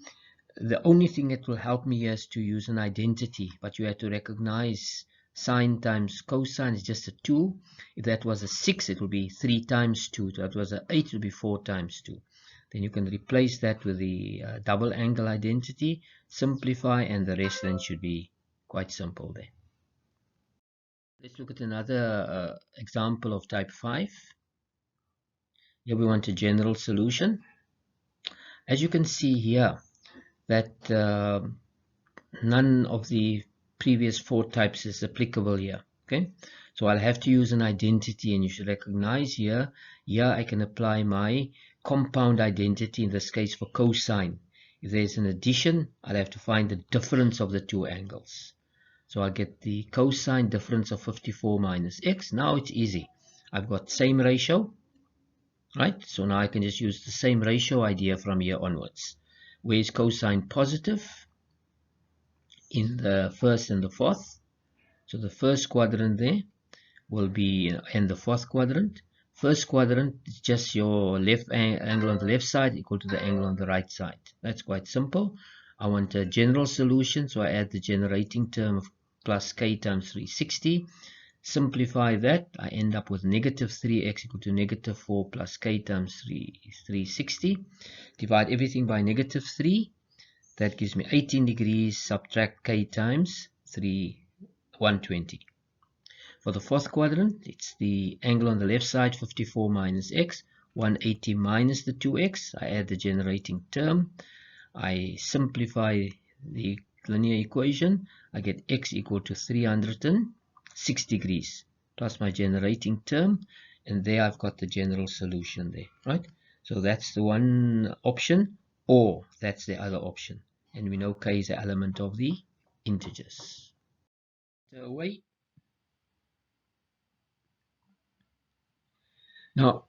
the only thing that will help me here is to use an identity, but you have to recognize sine times cosine is just a 2. If that was a 6, it will be 3 times 2. If that was a 8, it will be 4 times 2. Then you can replace that with the double angle identity, simplify, and the rest then should be quite simple there. Let's look at another example of type 5. Here we want a general solution. As you can see here, that none of the previous 4 types is applicable here. Okay, so I'll have to use an identity, and you should recognize here I can apply my compound identity, in this case for cosine. If there's an addition, I'll have to find the difference of the 2 angles. So I'll get the cosine difference of 54 minus x. Now it's easy. I've got same ratio, right? So now I can just use the same ratio idea from here onwards. Where is cosine positive? In the first and the fourth. So the first quadrant there will be in the fourth quadrant. First quadrant is just your left angle on the left side equal to the angle on the right side. That's quite simple. I want a general solution, so I add the generating term of plus k times 360. Simplify that. I end up with negative 3x equal to negative 4 plus k times 360. Divide everything by negative 3. That gives me 18 degrees. Subtract k times 120. For the fourth quadrant, it's the angle on the left side, 54 minus x. 180 minus the 2x. I add the generating term. I simplify the linear equation. I get x equal to 306 degrees plus my generating term, and there I've got the general solution there, right? So that's the one option, or that's the other option, and we know k is an element of the integers. Away. Now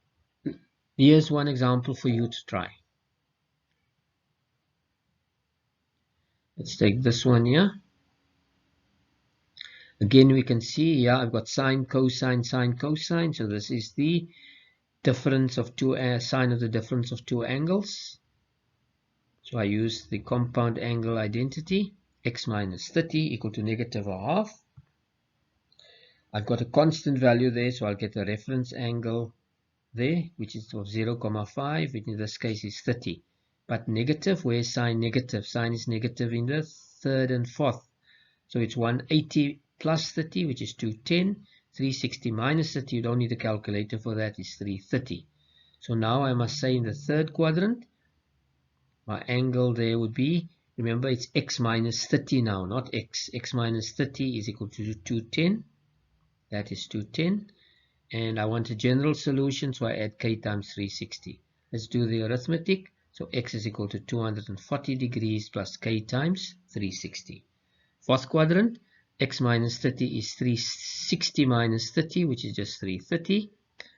here's one example for you to try. Let's take this one here. Again, we can see here I've got sine, cosine, sine, cosine. So this is the difference of sine of the difference of 2 angles. So I use the compound angle identity. X minus 30 equal to negative a half. I've got a constant value there, so I'll get a reference angle there, which is of 0,5, which in this case is 30. But negative, where's sine negative? Sine is negative in the third and fourth. So it's 180 plus 30, which is 210. 360 minus 30, you don't need a calculator for that, is 330. So now I must say in the third quadrant, my angle there would be Remember, it's x minus 30 now, not x. X minus 30 is equal to 210. That is 210. And I want a general solution, so I add k times 360. Let's do the arithmetic. So x is equal to 240 degrees plus k times 360. Fourth quadrant, x minus 30 is 360 minus 30, which is just 330.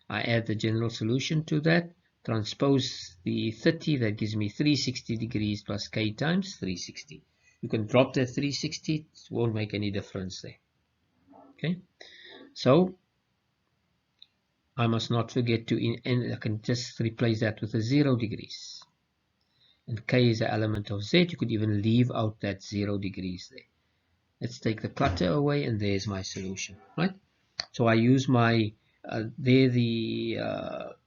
I add the general solution to that. Transpose the 30, that gives me 360 degrees plus k times 360. You can drop that 360, it won't make any difference there. Okay, so I must not forget to, and I can just replace that with a 0 degrees. And k is an element of z. You could even leave out that 0 degrees there. Let's take the clutter away, and there's my solution, right? So I use my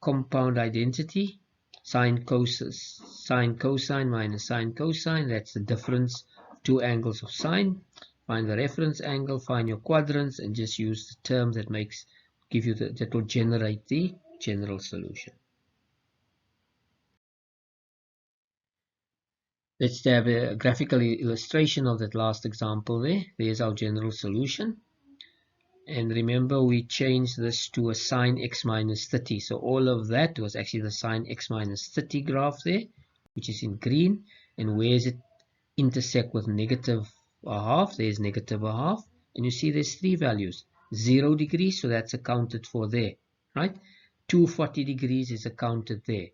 compound identity, sine cosine minus sine cosine. That's the difference of two angles of sine. Find the reference angle, find your quadrants, and just use the term that that will generate the general solution. Let's have a graphical illustration of that last example there. There's our general solution. And remember, we changed this to a sine x minus 30. So all of that was actually the sine x minus 30 graph there, which is in green. And where does it intersect with negative a half? There's negative a half. And you see there's three values. 0 degrees, so that's accounted for there, right? 240 degrees is accounted there.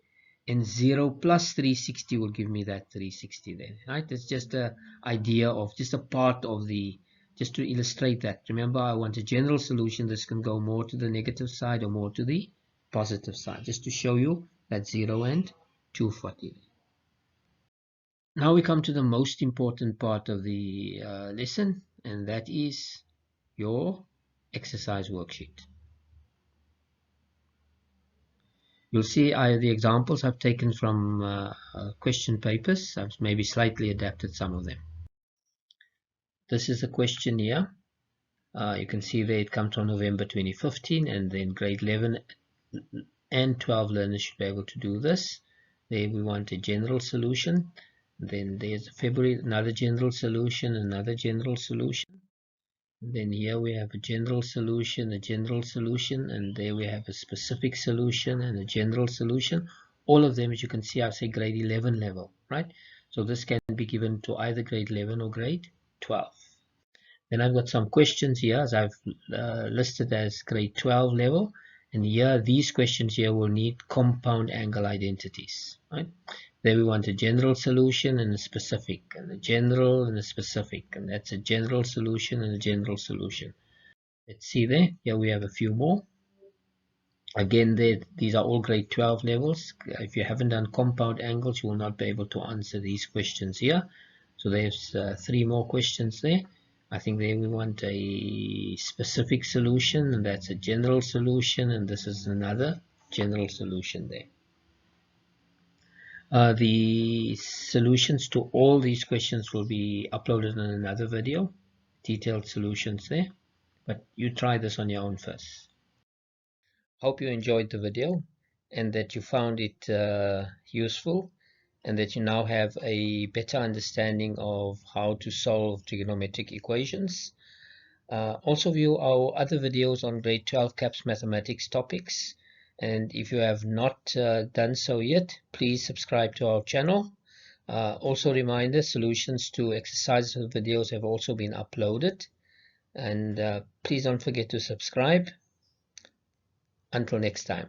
And 0 plus 360 will give me that 360 there, right? It's just an idea of, just a part of the, just to illustrate that. Remember, I want a general solution. This can go more to the negative side or more to the positive side, just to show you that 0 and 240. Now we come to the most important part of the lesson, and that is your exercise worksheet. You'll see the examples I've taken from question papers. I've maybe slightly adapted some of them. This is a question here. You can see there it comes from November 2015, and then grade 11 and 12 learners should be able to do this. There we want a general solution. Then there's February, another general solution, another general solution. Then here we have a general solution, and there we have a specific solution and a general solution. All of them, as you can see, I say grade 11 level, right? So this can be given to either grade 11 or grade 12. Then I've got some questions here, as I've listed as grade 12 level. And here, these questions here will need compound angle identities, right? There we want a general solution and a specific, and a general and a specific, and that's a general solution and a general solution. Let's see there. Here we have a few more. Again, these are all grade 12 levels. If you haven't done compound angles, you will not be able to answer these questions here. So there's 3 more questions there. I think there we want a specific solution, and that's a general solution, and this is another general solution there. The solutions to all these questions will be uploaded in another video, detailed solutions there, but you try this on your own first. Hope you enjoyed the video and that you found it useful, and that you now have a better understanding of how to solve trigonometric equations. Also view our other videos on grade 12 CAPS mathematics topics, and if you have not done so yet, please subscribe to our channel. Also reminder, solutions to exercises videos have also been uploaded, and please don't forget to subscribe. Until next time.